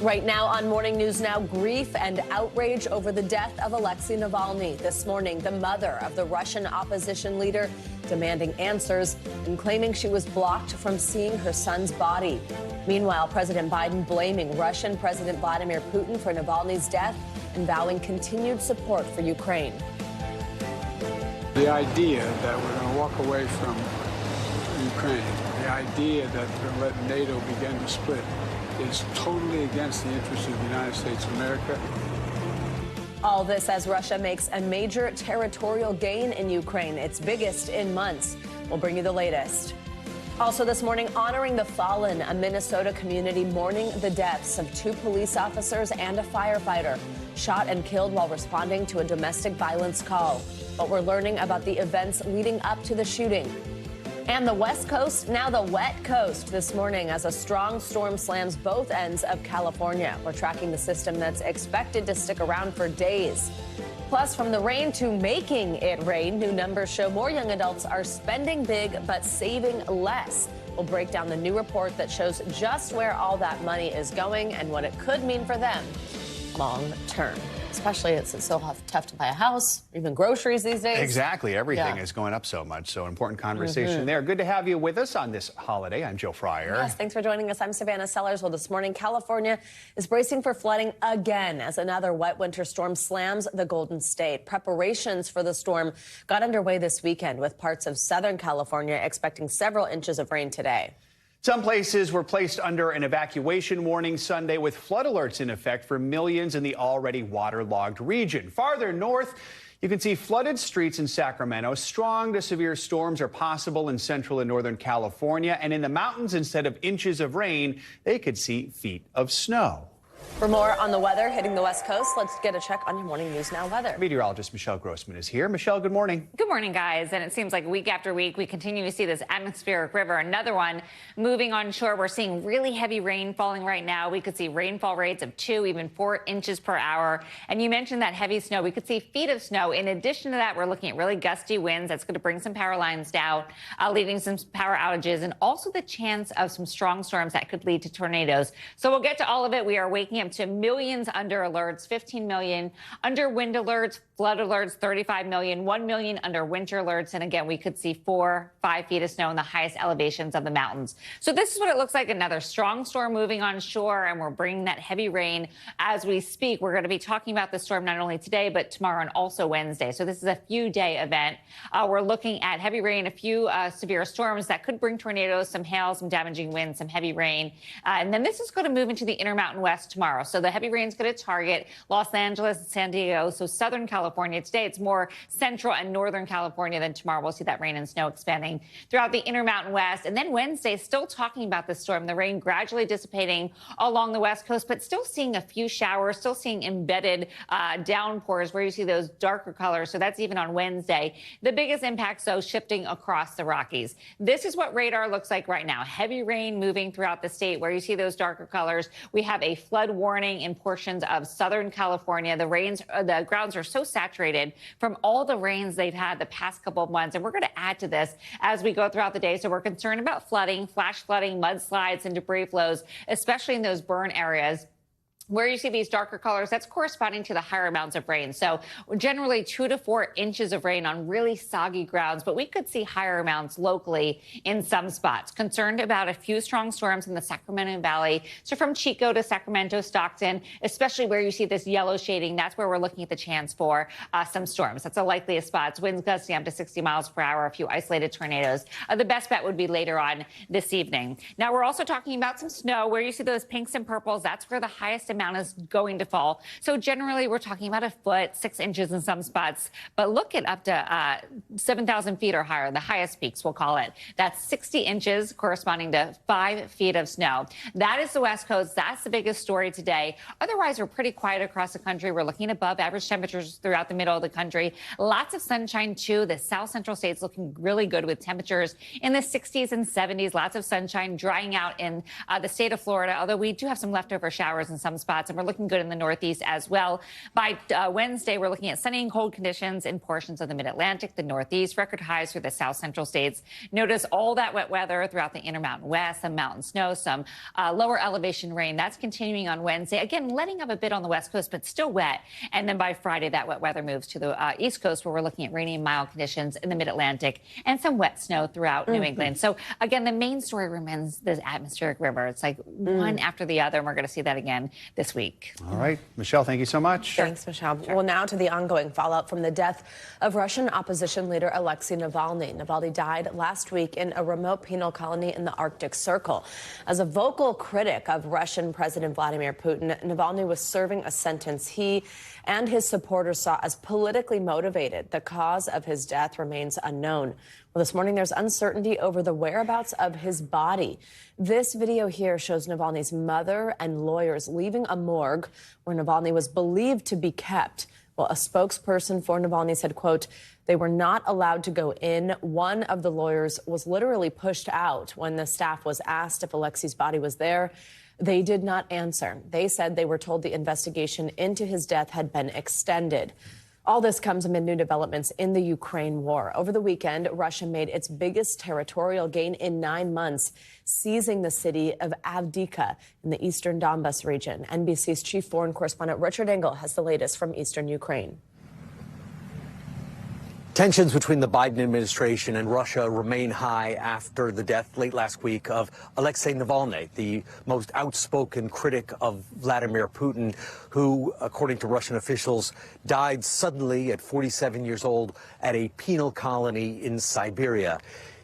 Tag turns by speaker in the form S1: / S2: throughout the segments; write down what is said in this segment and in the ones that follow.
S1: Right now on Morning News Now, grief and outrage over the death of Alexei Navalny. This morning, the mother of the Russian opposition leader demanding answers and claiming she was blocked from seeing her son's body. Meanwhile, President Biden blaming Russian President Vladimir Putin for Navalny's death and vowing continued support for Ukraine.
S2: The idea that we're going to walk away from Ukraine, the idea that we're going to let NATO begin to split, is totally against the interests of the United States of America.
S1: All this as Russia makes a major territorial gain in Ukraine, its biggest in months. We'll bring you the latest. Also this morning, honoring the fallen, a Minnesota community mourning the deaths of 2 police officers and a firefighter shot and killed while responding to a domestic violence call. But we're learning about the events leading up to the shooting. And the West Coast, now the wet coast this morning as a strong storm slams both ends of California. We're tracking the system that's expected to stick around for days. Plus, from the rain to making it rain, new numbers show more young adults are spending big but saving less. We'll break down the new report that shows just where all that money is going and what it could mean for them long term. Especially it's so tough to buy a house, even groceries these days.
S3: Exactly. Everything is going up so much. So important conversation there. Good to have you with us on this holiday. I'm Joe Fryer.
S1: Yes, thanks for joining us. I'm Savannah Sellers. Well, this morning, California is bracing for flooding again as another wet winter storm slams the Golden State. Preparations for the storm got underway this weekend with parts of Southern California expecting several inches of rain today.
S3: Some places were placed under an evacuation warning Sunday with flood alerts in effect for millions in the already waterlogged region. Farther north, you can see flooded streets in Sacramento. Strong to severe storms are possible in central and northern California. And in the mountains, instead of inches of rain, they could see feet of snow.
S1: For more on the weather hitting the West Coast, let's get a check on your Morning News Now weather.
S3: Meteorologist Michelle Grossman is here. Michelle, good morning.
S4: Good morning, guys. And it seems like week after week, we continue to see this atmospheric river. Another one moving on shore. We're seeing really heavy rain falling right now. We could see rainfall rates of 2, even 4 inches per hour. And you mentioned that heavy snow. We could see feet of snow. In addition to that, we're looking at really gusty winds. That's going to bring some power lines down, leading some power outages, and also the chance of some strong storms that could lead to tornadoes. So we'll get to all of it. We are waking up to millions under alerts, 15 million under wind alerts, flood alerts, 35 million, 1 million under winter alerts. And again, we could see 4, 5 feet of snow in the highest elevations of the mountains. So this is what it looks like. Another strong storm moving on shore, and we're bringing that heavy rain as we speak. We're going to be talking about the storm not only today, but tomorrow and also Wednesday. So this is a few-day event. We're looking at heavy rain, a few severe storms that could bring tornadoes, some hail, some damaging winds, some heavy rain. And then this is going to move into the Intermountain West tomorrow. So the heavy rain is going to target Los Angeles and San Diego. So Southern California today, it's more central and northern California. Then tomorrow we'll see that rain and snow expanding throughout the Intermountain West. And then Wednesday, still talking about the storm, the rain gradually dissipating along the West Coast, but still seeing a few showers, still seeing embedded downpours where you see those darker colors. So that's even on Wednesday. The biggest impacts, though, shifting across the Rockies. This is what radar looks like right now. Heavy rain moving throughout the state where you see those darker colors. We have a flood warning in portions of Southern California. The grounds are so saturated from all the rains they've had the past couple of months. And we're going to add to this as we go throughout the day. So we're concerned about flooding, flash flooding, mudslides, and debris flows, especially in those burn areas. Where you see these darker colors, that's corresponding to the higher amounts of rain. So generally 2 to 4 inches of rain on really soggy grounds, but we could see higher amounts locally in some spots. Concerned about a few strong storms in the Sacramento Valley. So from Chico to Sacramento, Stockton, especially where you see this yellow shading, that's where we're looking at the chance for some storms. That's the likeliest spots. Winds gusting up to 60 miles per hour, a few isolated tornadoes. The best bet would be later on this evening. Now, we're also talking about some snow where you see those pinks and purples. That's where the highest amount is going to fall. So generally, we're talking about a foot, 6 inches in some spots, but look at up to 7,000 feet or higher, the highest peaks, we'll call it. That's 60 inches corresponding to 5 feet of snow. That is the West Coast. That's the biggest story today. Otherwise, we're pretty quiet across the country. We're looking above average temperatures throughout the middle of the country. Lots of sunshine, too. The south central states looking really good with temperatures in the 60s and 70s. Lots of sunshine drying out in the state of Florida, although we do have some leftover showers in some spots spots, and we're looking good in the Northeast as well. By Wednesday, we're looking at sunny and cold conditions in portions of the Mid-Atlantic, the Northeast, record highs for the South Central states. Notice all that wet weather throughout the Intermountain West, some mountain snow, some lower elevation rain. That's continuing on Wednesday. Again, letting up a bit on the West Coast, but still wet. And then by Friday, that wet weather moves to the East Coast, where we're looking at rainy and mild conditions in the Mid-Atlantic and some wet snow throughout New England. So again, the main story remains the atmospheric river. It's like one after the other, and we're going to see that again this week.
S3: All right. Michelle, thank you so much.
S1: Thanks, Michelle. Sure. Well, now to the ongoing fallout from the death of Russian opposition leader Alexei Navalny. Navalny died last week in a remote penal colony in the Arctic Circle. As a vocal critic of Russian President Vladimir Putin, Navalny was serving a sentence he and his supporters saw as politically motivated. The cause of his death remains unknown. Well, this morning there's uncertainty over the whereabouts of his body. This video here shows Navalny's mother and lawyers leaving a morgue where Navalny was believed to be kept. Well, a spokesperson for Navalny said, quote, they were not allowed to go in. One of the lawyers was literally pushed out when the staff was asked if Alexei's body was there. They did not answer. They said they were told the investigation into his death had been extended. All this comes amid new developments in the Ukraine war. Over the weekend, Russia made its biggest territorial gain in 9 months, seizing the city of Avdiivka in the eastern Donbas region. NBC's chief foreign correspondent Richard Engel has the latest from eastern Ukraine.
S5: Tensions between the Biden administration and Russia remain high after the death late last week of Alexei Navalny, the most outspoken critic of Vladimir Putin, who, according to Russian officials, died suddenly at 47 years old at a penal colony in Siberia.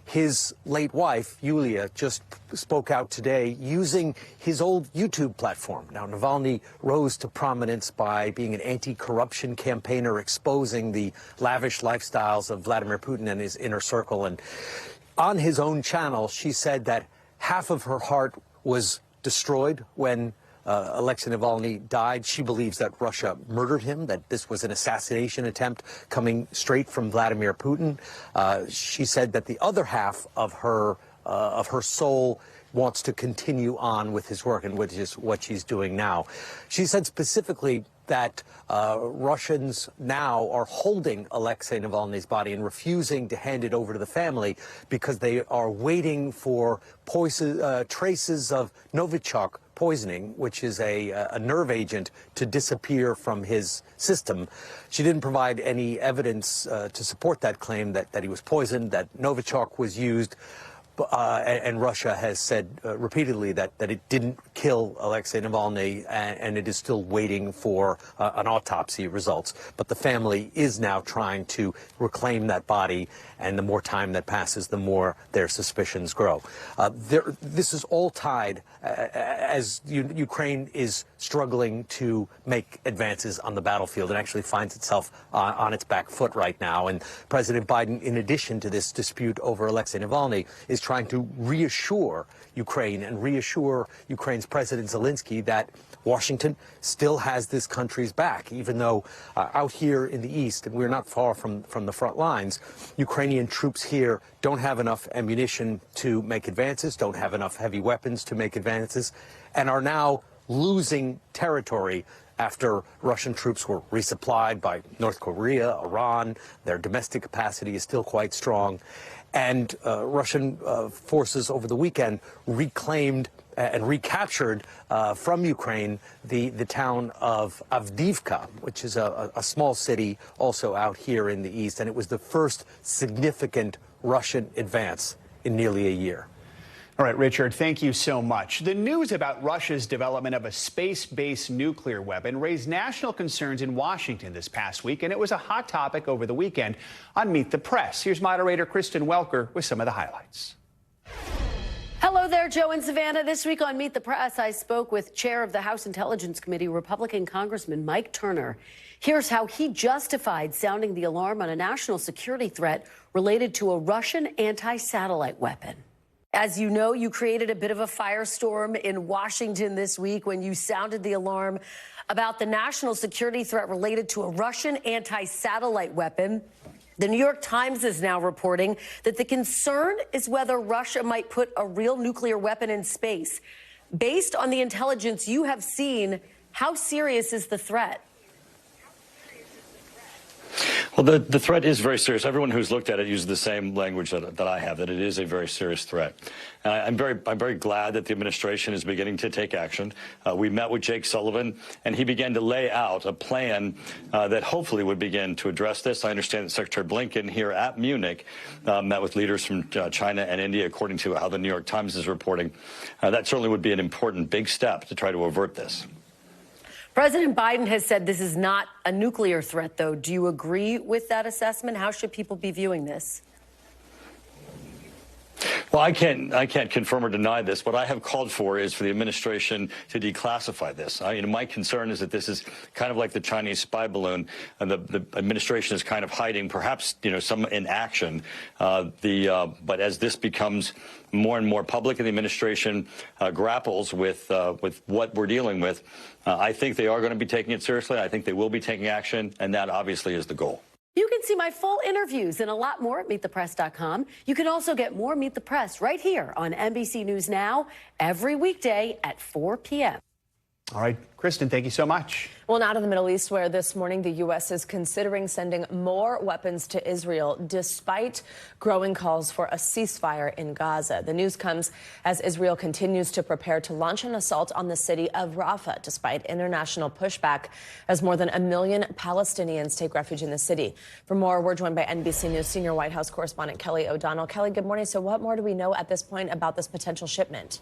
S5: His late wife, Yulia, just spoke out today using his old YouTube platform. Now, Navalny rose to prominence by being an anti-corruption campaigner, exposing the lavish lifestyles of Vladimir Putin and his inner circle. And on his own channel, she said that half of her heart was destroyed when Alexei Navalny died. She believes that Russia murdered him, that this was an assassination attempt coming straight from Vladimir Putin. She said that the other half of her soul wants to continue on with his work, and which is what she's doing now. She said specifically that Russians now are holding Alexei Navalny's body and refusing to hand it over to the family because they are waiting for traces of Novichok poisoning, which is a nerve agent, to disappear from his system. She didn't provide any evidence to support that claim that he was poisoned, that Novichok was used. And Russia has said repeatedly that it didn't kill Alexei Navalny, and it is still waiting for an autopsy results. But the family is now trying to reclaim that body, and the more time that passes, the more their suspicions grow. This is all tied as Ukraine is struggling to make advances on the battlefield and actually finds itself on its back foot right now. And President Biden, in addition to this dispute over Alexei Navalny, is trying to reassure Ukraine and reassure Ukraine's President Zelensky that Washington still has this country's back, even though out here in the east, and we're not far from the front lines, Ukrainian troops here don't have enough ammunition to make advances, don't have enough heavy weapons to make advances, and are now losing territory after Russian troops were resupplied by North Korea, Iran. Their domestic capacity is still quite strong. And Russian forces over the weekend reclaimed and recaptured from Ukraine the town of Avdiivka, which is a small city also out here in the east. And it was the first significant Russian advance in nearly a year.
S3: All right, Richard, thank you so much. The news about Russia's development of a space-based nuclear weapon raised national concerns in Washington this past week, and it was a hot topic over the weekend on Meet the Press. Here's moderator Kristen Welker with some of the highlights.
S6: Hello there, Joe and Savannah. This week on Meet the Press, I spoke with Chair of the House Intelligence Committee, Republican Congressman Mike Turner. Here's how he justified sounding the alarm on a national security threat related to a Russian anti-satellite weapon. As you know, you created a bit of a firestorm in Washington this week when you sounded the alarm about the national security threat related to a Russian anti-satellite weapon. The New York Times is now reporting that the concern is whether Russia might put a real nuclear weapon in space. Based on the intelligence you have seen, How serious is the threat?
S7: Well, the threat is very serious. Everyone who's looked at it uses the same language that I have, that it is a very serious threat. I'm very glad that the administration is beginning to take action. We met with Jake Sullivan, and he began to lay out a plan that hopefully would begin to address this. I understand that Secretary Blinken here at Munich met with leaders from China and India, according to how the New York Times is reporting. That certainly would be an important big step to try to avert this.
S6: President Biden has said this is not a nuclear threat, though. Do you agree with that assessment? How should people be viewing this?
S7: Well, I can't confirm or deny this. What I have called for is for the administration to declassify this. My concern is that this is kind of like the Chinese spy balloon, and the administration is kind of hiding, perhaps some inaction. But as this becomes more and more public, and the administration grapples with what we're dealing with, I think they are going to be taking it seriously. I think they will be taking action, and that obviously is the goal.
S6: You can see my full interviews and a lot more at MeetThePress.com. You can also get more Meet the Press right here on NBC News Now every weekday at 4 p.m.
S3: All right, Kristen, thank you so much.
S1: Well, now to the Middle East, where this morning the U.S. is considering sending more weapons to Israel, despite growing calls for a ceasefire in Gaza. The news comes as Israel continues to prepare to launch an assault on the city of Rafah, despite international pushback, as more than 1 million Palestinians take refuge in the city. For more, we're joined by NBC News senior White House correspondent Kelly O'Donnell. Kelly, good morning. So what more do we know at this point about this potential shipment?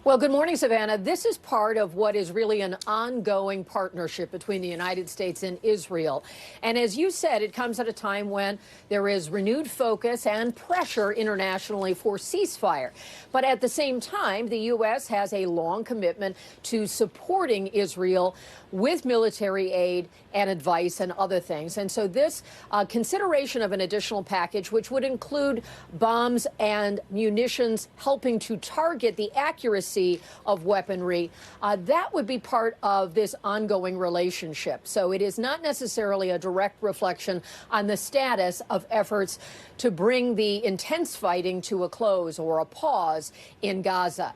S8: Well, good morning, Savannah. This is part of what is really an ongoing partnership between the United States and Israel. And as you said, it comes at a time when there is renewed focus and pressure internationally for ceasefire. But at the same time, the U.S. has a long commitment to supporting Israel with military aid and advice and other things. And so this consideration of an additional package, which would include bombs and munitions helping to target the accuracy of weaponry, that would be part of this ongoing relationship. So it is not necessarily a direct reflection on the status of efforts to bring the intense fighting to a close or a pause in Gaza.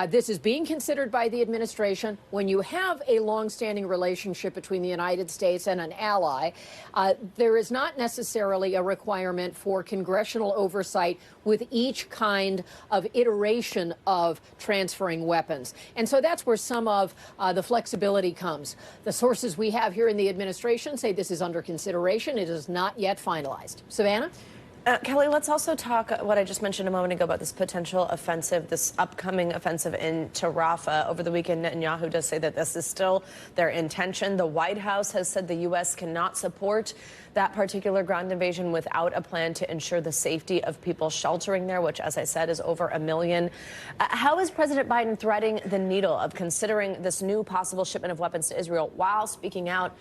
S8: This is being considered by the administration. When you have a longstanding relationship between the United States and an ally, there is not necessarily a requirement for congressional oversight with each kind of iteration of transferring weapons. And so that's where some of the flexibility comes. The sources we have here in the administration say this is under consideration. It is not yet finalized. Savannah?
S1: Kelly, let's also talk what I just mentioned a moment ago about this potential offensive, this upcoming offensive into Rafah. Over the weekend, Netanyahu does say that this is still their intention. The White House has said the U.S. cannot support that particular ground invasion without a plan to ensure the safety of people sheltering there, which, as I said, is over 1 million. How is President Biden threading the needle of considering this new possible shipment of weapons to Israel while speaking out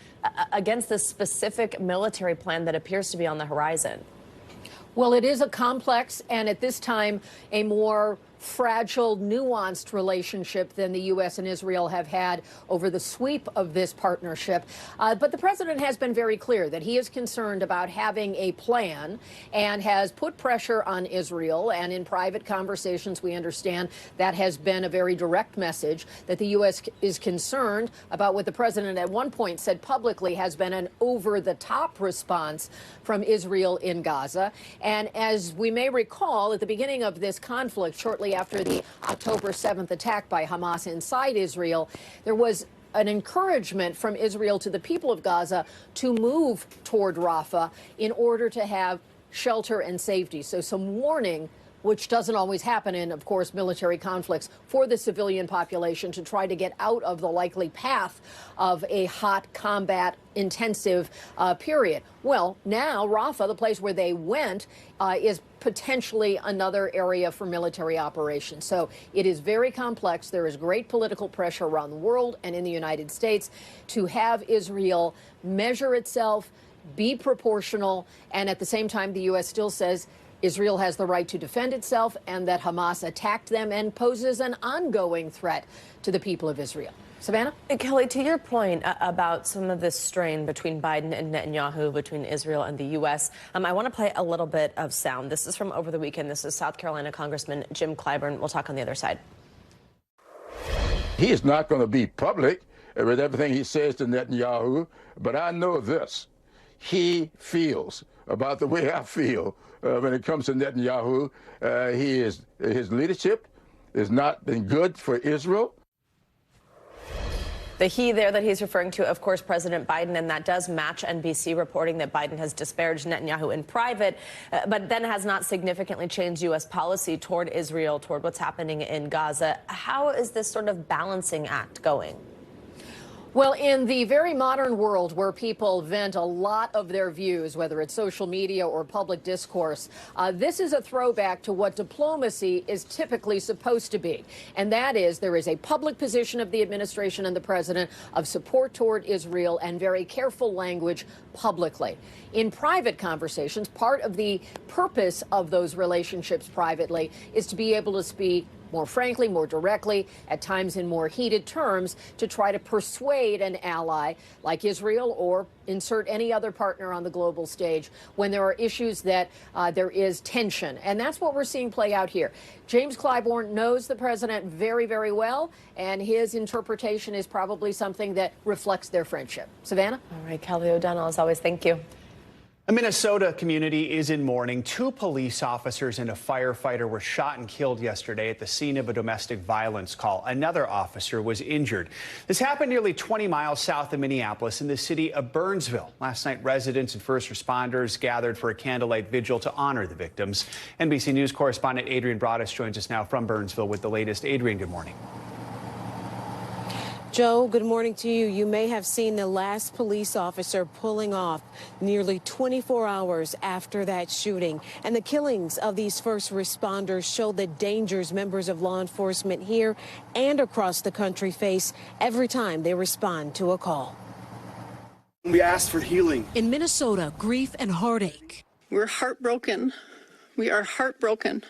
S1: against this specific military plan that appears to be on the horizon?
S8: Well, it is a complex and at this time a more fragile, nuanced relationship than the U.S. and Israel have had over the sweep of this partnership. But the president has been very clear that he is concerned about having a plan and has put pressure on Israel. And in private conversations, we understand that has been a very direct message that the U.S. is concerned about what the president at one point said publicly has been an over-the-top response from Israel in Gaza. And as we may recall, at the beginning of this conflict, shortly after the October 7th attack by Hamas inside Israel, there was an encouragement from Israel to the people of Gaza to move toward Rafah in order to have shelter and safety. So some warning, which doesn't always happen in, of course, military conflicts, for the civilian population to try to get out of the likely path of a hot combat intensive period. Well, now Rafah, the place where they went, is potentially another area for military operations. So it is very complex. There is great political pressure around the world and in the United States to have Israel measure itself, be proportional, and at the same time, the U.S. still says Israel has the right to defend itself and that Hamas attacked them and poses an ongoing threat to the people of Israel. Savannah?
S1: Kelly, to your point about some of this strain between Biden and Netanyahu, between Israel and the U.S., I want to play a little bit of sound. This is from over the weekend. This is South Carolina Congressman Jim Clyburn. We'll talk on the other side.
S9: He is not going to be public with everything he says to Netanyahu, but I know this. He feels about the way I feel when it comes to Netanyahu. His leadership has not been good for Israel.
S1: The he there that he's referring to, of course, President Biden, and that does match NBC reporting that Biden has disparaged Netanyahu in private, but then has not significantly changed U.S. policy toward Israel, toward what's happening in Gaza. How is this sort of balancing act going?
S8: Well, in the very modern world where people vent a lot of their views, whether it's social media or public discourse, this is a throwback to what diplomacy is typically supposed to be. And that is there is a public position of the administration and the president of support toward Israel and very careful language publicly. In private conversations, part of the purpose of those relationships privately is to be able to speak more frankly, more directly, at times in more heated terms, to try to persuade an ally like Israel or insert any other partner on the global stage when there are issues that there is tension. And that's what we're seeing play out here. James Clyburn knows the president very, very well, and his interpretation is probably something that reflects their friendship. Savannah?
S1: All right, Kelly O'Donnell, as always, thank you.
S3: A Minnesota community is in mourning. 2 police officers and a firefighter were shot and killed yesterday at the scene of a domestic violence call. Another officer was injured. This happened nearly 20 miles south of Minneapolis in the city of Burnsville. Last night, residents and first responders gathered for a candlelight vigil to honor the victims. NBC News correspondent Adrian Broaddus joins us now from Burnsville with the latest. Adrian, good morning.
S10: Joe, good morning to you. You may have seen the last police officer pulling off nearly 24 hours after that shooting. And the killings of these first responders show the dangers members of law enforcement here and across the country face every time they respond to a call.
S11: We asked for healing.
S10: In Minnesota, grief and heartache.
S12: We're heartbroken. We are heartbroken.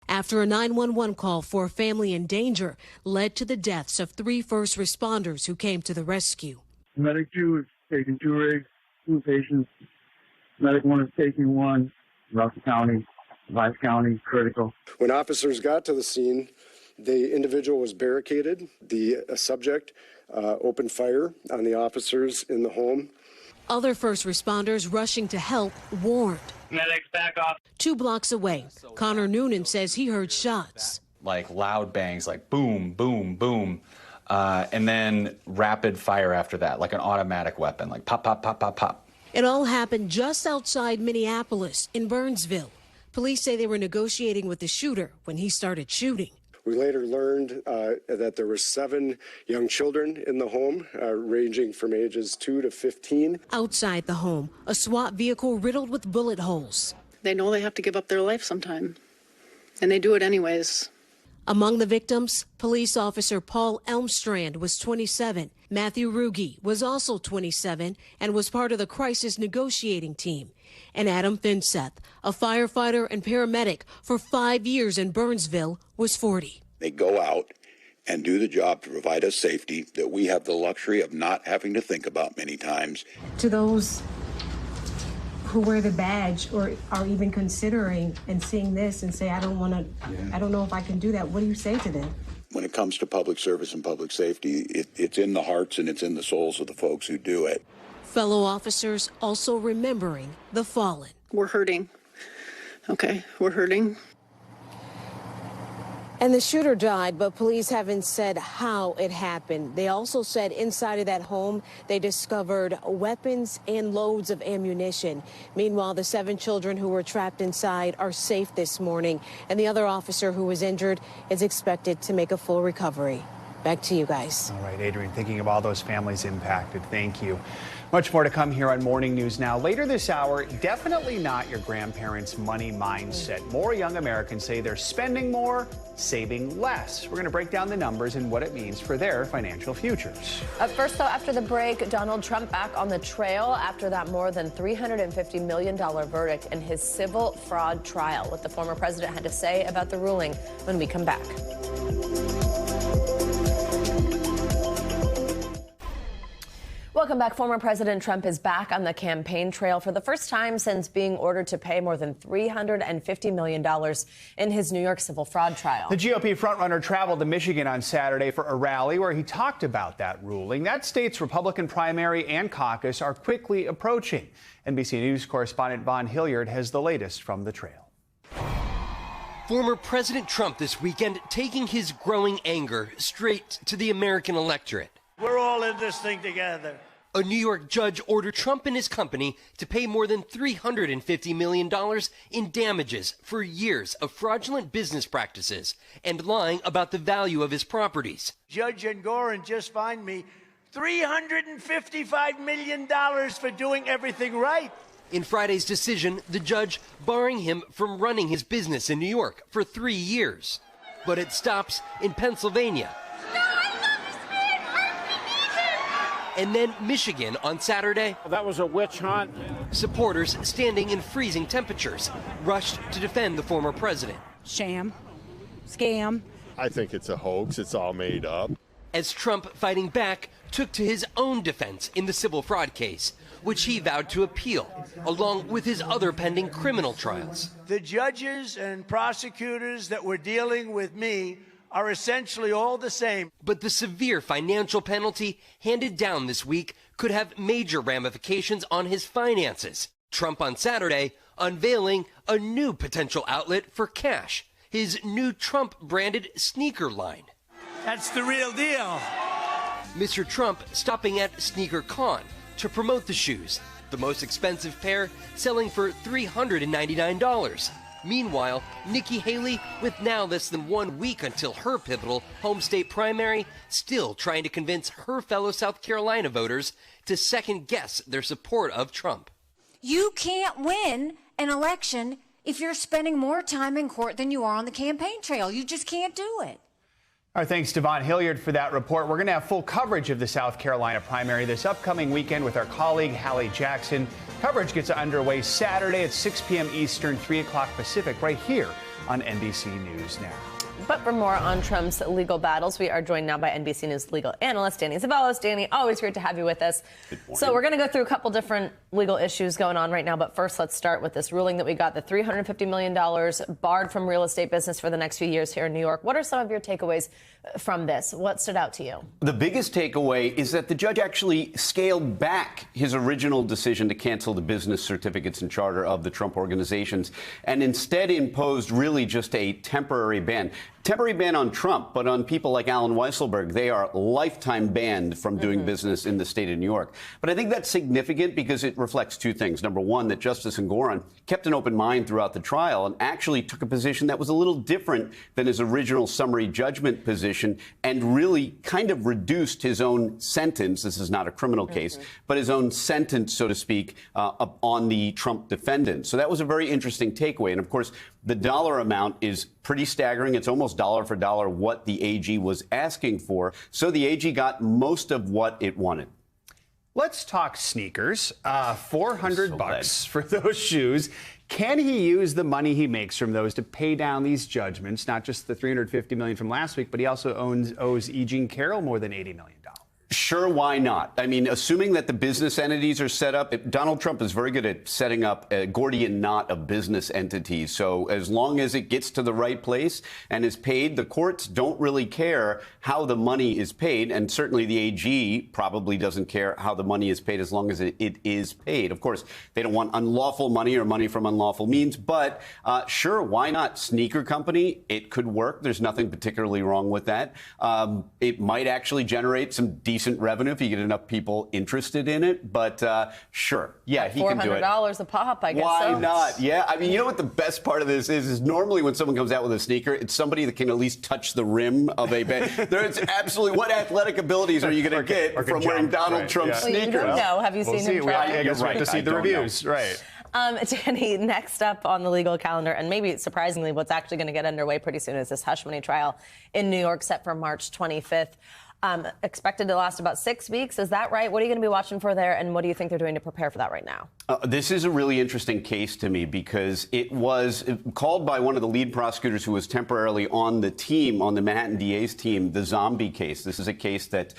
S10: After a 911 call for a family in danger led to the deaths of 3 first responders who came to the rescue.
S13: Medic 2 is taking 2 rigs, 2 patients. Medic 1 is taking 1. Ross County, Vice County, critical.
S11: When officers got to the scene, the individual was barricaded. The subject opened fire on the officers in the home.
S10: Other first responders rushing to help warned.
S14: Medics, back off.
S10: 2 blocks away, Connor Noonan says he heard shots.
S15: Like loud bangs, like boom, boom, boom, and then rapid fire after that, like an automatic weapon, like pop, pop, pop, pop, pop.
S10: It all happened just outside Minneapolis in Burnsville. Police say they were negotiating with the shooter when he started shooting.
S11: We later learned that there were 7 young children in the home, ranging from ages 2 to 15.
S10: Outside the home, a SWAT vehicle riddled with bullet holes.
S12: They know they have to give up their life sometime, and they do it anyways.
S10: Among the victims, police officer Paul Elmstrand was 27. Matthew Ruge was also 27 and was part of the crisis negotiating team. And Adam Finseth, a firefighter and paramedic for 5 years in Burnsville, was 40.
S16: They go out and do the job to provide us safety that we have the luxury of not having to think about many times.
S17: To those who wear the badge or are even considering and seeing this and say, I don't know if I can do that, what do you say to them?
S16: When it comes to public service and public safety, it's in the hearts and it's in the souls of the folks who do it.
S10: Fellow officers also remembering the fallen.
S12: We're hurting. Okay, we're hurting.
S10: And the shooter died, but police haven't said how it happened. They also said inside of that home, they discovered weapons and loads of ammunition. Meanwhile, the 7 children who were trapped inside are safe this morning, and the other officer who was injured is expected to make a full recovery. Back to you guys.
S3: All right, Adrian, thinking of all those families impacted, thank you. Much more to come here on Morning News Now. Later this hour, definitely not your grandparents' money mindset. More young Americans say they're spending more, saving less. We're going to break down the numbers and what it means for their financial futures.
S1: First, though, after the break, Donald Trump back on the trail after that more than $350 million verdict in his civil fraud trial. What the former president had to say about the ruling when we come back. Welcome back. Former President Trump is back on the campaign trail for the first time since being ordered to pay more than $350 million in his New York civil fraud trial.
S3: The GOP frontrunner traveled to Michigan on Saturday for a rally where he talked about that ruling. That state's Republican primary and caucus are quickly approaching. NBC News correspondent Von Hilliard has the latest from the trail.
S14: Former President Trump this weekend taking his growing anger straight to the American electorate.
S18: We're all in this thing together.
S14: A New York judge ordered Trump and his company to pay more than $350 million in damages for years of fraudulent business practices and lying about the value of his properties.
S18: Judge Engoron just fined me $355 million for doing everything right.
S14: In Friday's decision, the judge barring him from running his business in New York for 3 years. But it stops in Pennsylvania. And then Michigan on Saturday.
S18: That was a witch hunt.
S14: Supporters standing in freezing temperatures rushed to defend the former president.
S19: Sham, scam.
S20: I think it's a hoax. It's all made up.
S14: As Trump, fighting back, took to his own defense in the civil fraud case, which he vowed to appeal, along with his other pending criminal trials.
S18: The judges and prosecutors that were dealing with me are essentially all the same.
S14: But the severe financial penalty handed down this week could have major ramifications on his finances. Trump on Saturday unveiling a new potential outlet for cash, his new Trump-branded sneaker line.
S18: That's the real deal.
S14: Mr. Trump stopping at Sneaker Con to promote the shoes, the most expensive pair selling for $399. Meanwhile, Nikki Haley, with now less than 1 week until her pivotal home state primary, still trying to convince her fellow South Carolina voters to second-guess their support of Trump.
S21: You can't win an election if you're spending more time in court than you are on the campaign trail. You just can't do it.
S3: Our thanks to Von Hilliard for that report. We're going to have full coverage of the South Carolina primary this upcoming weekend with our colleague Hallie Jackson. Coverage gets underway Saturday at 6 p.m. Eastern, 3 o'clock Pacific, right here on NBC News Now.
S1: But for more on Trump's legal battles, we are joined now by NBC News legal analyst Danny Zavallos. Danny, always great to have you with us. So we're going to go through a couple different legal issues going on right now. But first, let's start with this ruling that we got, the $350 million barred from real estate business for the next few years here in New York. What are some of your takeaways from this? What stood out to you?
S22: The biggest takeaway is that the judge actually scaled back his original decision to cancel the business certificates and charter of the Trump organizations and instead imposed really just a temporary ban. Temporary ban on Trump, but on people like Alan Weisselberg, they are lifetime banned from doing business in the state of New York. But I think that's significant because it reflects two things. Number one, that Justice Engoron kept an open mind throughout the trial and actually took a position that was a little different than his original summary judgment position and really kind of reduced his own sentence. This is not a criminal case, but his own sentence, so to speak, on the Trump defendants. So that was a very interesting takeaway. And of course, the dollar amount is pretty staggering. It's almost dollar for dollar what the AG was asking for. So the AG got most of what it wanted.
S3: Let's talk sneakers. $400 for those shoes. Can he use the money he makes from those to pay down these judgments? Not just the $350 million from last week, but he also owes E. Jean Carroll more than $80 million.
S22: Sure, why not? I mean, assuming that the business entities are set up, Donald Trump is very good at setting up a Gordian knot of business entities. So as long as it gets to the right place and is paid, the courts don't really care how the money is paid. And certainly the AG probably doesn't care how the money is paid as long as it is paid. Of course, they don't want unlawful money or money from unlawful means. But sure, why not? Sneaker company, it could work. There's nothing particularly wrong with that. It might actually generate some decent revenue if you get enough people interested in it, but sure, yeah, he can do it.
S1: $400 a pop, I guess.
S22: Why not? Yeah, I mean, you know what the best part of this is normally when someone comes out with a sneaker, it's somebody that can at least touch the rim of a bag. There's absolutely, what athletic abilities are you going to get from wearing Donald Trump sneakers?
S1: Well, you don't know. Have you seen him try?
S3: I guess we'll have to see the reviews. Right.
S1: Danny, next up on the legal calendar, and maybe surprisingly, what's actually going to get underway pretty soon is this hush money trial in New York set for March 25th. expected to last about 6 weeks. Is that right? What are you going to be watching for there, and what do you think they're doing to prepare for that right now?
S22: This is a really interesting case to me because it was called by one of the lead prosecutors who was temporarily on the team, on the Manhattan DA's team, the zombie case. This is a case that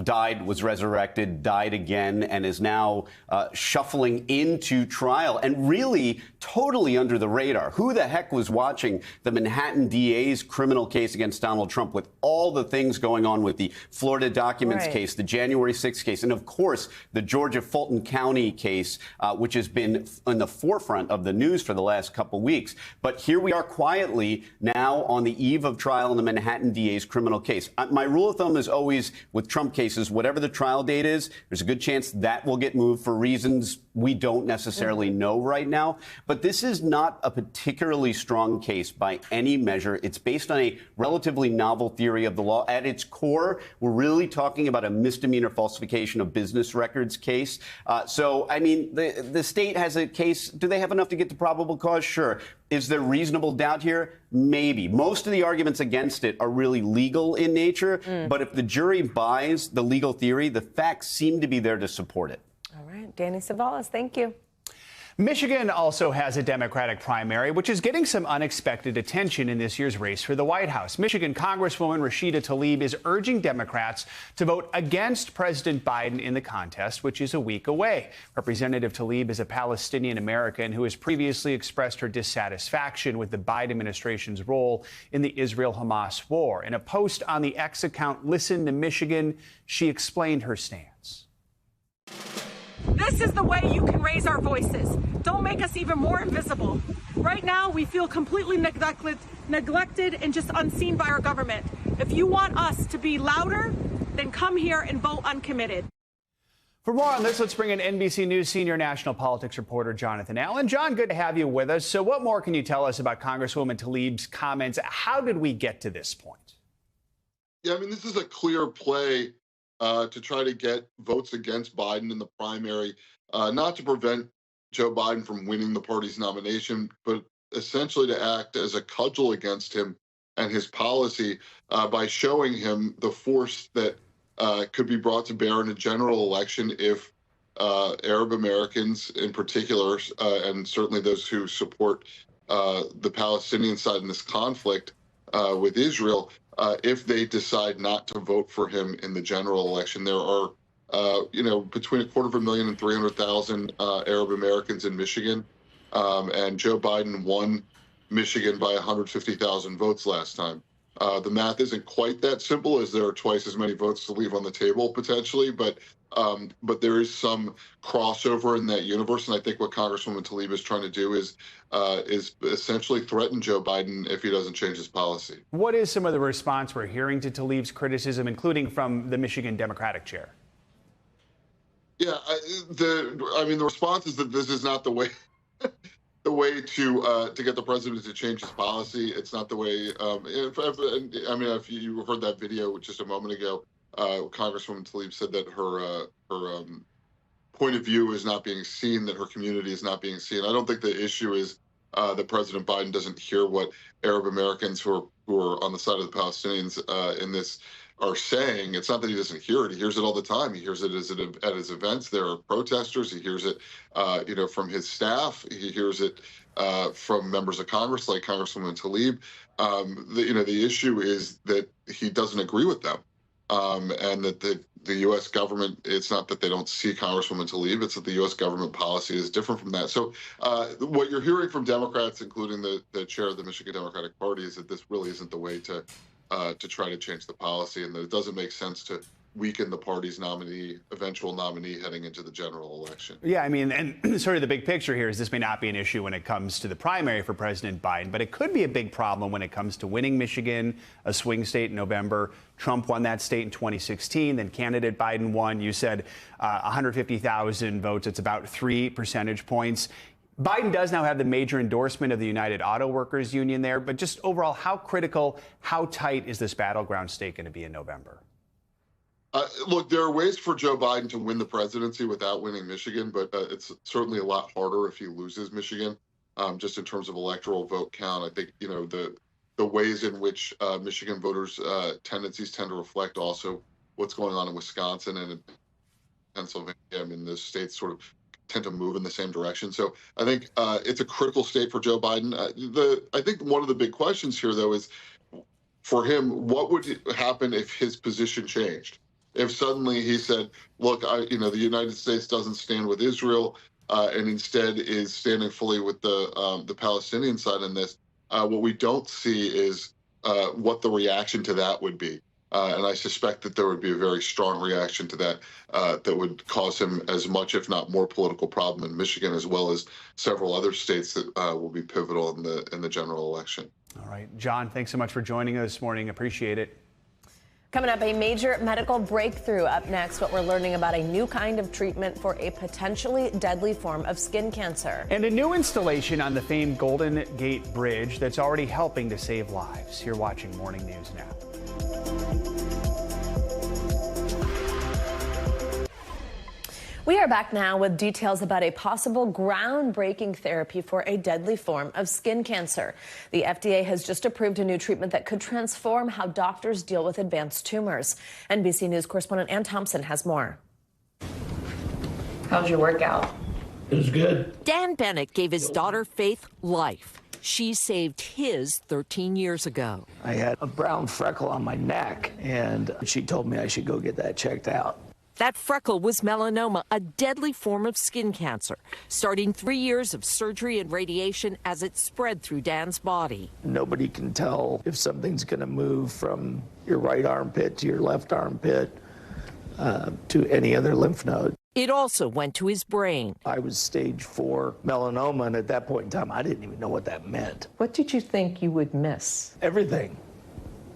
S22: died, was resurrected, died again, and is now shuffling into trial and really totally under the radar. Who the heck was watching the Manhattan DA's criminal case against Donald Trump with all the things going on with the Florida documents case, the January 6th case, and of course, the Georgia Fulton County case, which has been in the forefront of the news for the last couple weeks. But here we are quietly now on the eve of trial in the Manhattan DA's criminal case. My rule of thumb is always with Trump cases, whatever the trial date is, there's a good chance that will get moved for reasons we don't necessarily know right now. But this is not a particularly strong case by any measure. It's based on a relatively novel theory of the law. At its core, we're really talking about a misdemeanor falsification of business records case. So, I mean, the state has a case. Do they have enough to get to probable cause? Sure. Is there reasonable doubt here? Maybe. Most of the arguments against it are really legal in nature. But if the jury buys the legal theory, the facts seem to be there to support it.
S1: All right. Danny Savalas, thank you.
S3: Michigan also has a Democratic primary, which is getting some unexpected attention in this year's race for the White House. Michigan Congresswoman Rashida Tlaib is urging Democrats to vote against President Biden in the contest, which is a week away. Representative Tlaib is a Palestinian American who has previously expressed her dissatisfaction with the Biden administration's role in the Israel-Hamas war. In a post on the X account, Listen to Michigan, she explained her stance.
S2: This is the way you can raise our voices. Don't make us even more invisible. Right now, we feel completely neglected and just unseen by our government. If you want us to be louder, then come here and vote uncommitted.
S3: For more on this, let's bring in NBC News senior national politics reporter Jonathan Allen. John, good to have you with us. So what more can you tell us about Congresswoman Tlaib's comments? How did we get to this point?
S4: Yeah, I mean, this is a clear play to try to get votes against Biden in the primary, not to prevent Joe Biden from winning the party's nomination, but essentially to act as a cudgel against him and his policy by showing him the force that could be brought to bear in a general election if Arab Americans in particular, and certainly those who support the Palestinian side in this conflict with Israel, if they decide not to vote for him in the general election. There are, between 250,000 and 300,000 Arab Americans in Michigan, and Joe Biden won Michigan by 150,000 votes last time. The math isn't quite that simple, as there are twice as many votes to leave on the table potentially, but there is some crossover in that universe, and I think what Congresswoman Tlaib is trying to do is essentially threaten Joe Biden if he doesn't change his policy.
S3: What is some of the response we're hearing to Tlaib's criticism, including from the Michigan Democratic chair?
S4: Yeah, the response is that this is not the way. The way to get the president to change his policy. It's not the way. If you heard that video just a moment ago, Congresswoman Tlaib said that her point of view is not being seen, that her community is not being seen. I don't think the issue is that President Biden doesn't hear what Arab Americans who are on the side of the Palestinians in this are saying. It's not that he doesn't hear it. He hears it all the time. He hears it at his events. There are protesters. He hears it, from his staff. He hears it from members of Congress like Congresswoman Tlaib. The issue is that he doesn't agree with them, and that the U.S. government, it's not that they don't see Congresswoman Tlaib, it's that the U.S. government policy is different from that. So what you're hearing from Democrats, including the chair of the Michigan Democratic Party, is that this really isn't the way to try to change the policy, and that it doesn't make sense to weaken the party's eventual nominee heading into the general election.
S3: Yeah, I mean, and sort of the big picture here is this may not be an issue when it comes to the primary for President Biden, but it could be a big problem when it comes to winning Michigan, a swing state in November. Trump won that state in 2016, then candidate Biden won. You said 150,000 votes. It's about 3 percentage points. Biden does now have the major endorsement of the United Auto Workers Union there, but just overall, how critical, how tight is this battleground state going to be in November?
S4: Look, there are ways for Joe Biden to win the presidency without winning Michigan, but it's certainly a lot harder if he loses Michigan, just in terms of electoral vote count. I think, the ways in which Michigan voters' tendencies tend to reflect also what's going on in Wisconsin and in Pennsylvania. I mean, those states sort of tend to move in the same direction. So I think it's a critical state for Joe Biden. I think one of the big questions here, though, is for him, what would happen if his position changed? If suddenly he said, look, the United States doesn't stand with Israel and instead is standing fully with the Palestinian side in this, what we don't see is what the reaction to that would be. And I suspect that there would be a very strong reaction to that that would cause him as much, if not more, political problem in Michigan, as well as several other states that will be pivotal in the general election.
S3: All right, John, thanks so much for joining us this morning. Appreciate it.
S1: Coming up, a major medical breakthrough. Up next, what we're learning about a new kind of treatment for a potentially deadly form of skin cancer.
S3: And a new installation on the famed Golden Gate Bridge that's already helping to save lives. You're watching Morning News Now.
S1: We are back now with details about a possible groundbreaking therapy for a deadly form of skin cancer. The FDA has just approved a new treatment that could transform how doctors deal with advanced tumors. NBC News correspondent Ann Thompson has more.
S5: How's your workout?
S7: It was good.
S23: Dan Bennett gave his daughter Faith life. She saved his 13 years ago.
S7: I had a brown freckle on my neck, and she told me I should go get that checked out.
S23: That freckle was melanoma, a deadly form of skin cancer, starting 3 years of surgery and radiation as it spread through Dan's body.
S7: Nobody can tell if something's going to move from your right armpit to your left armpit to any other lymph node.
S23: It also went to his brain.
S7: I was stage 4 melanoma, and at that point in time, I didn't even know what that meant.
S5: What did you think you would miss?
S7: Everything.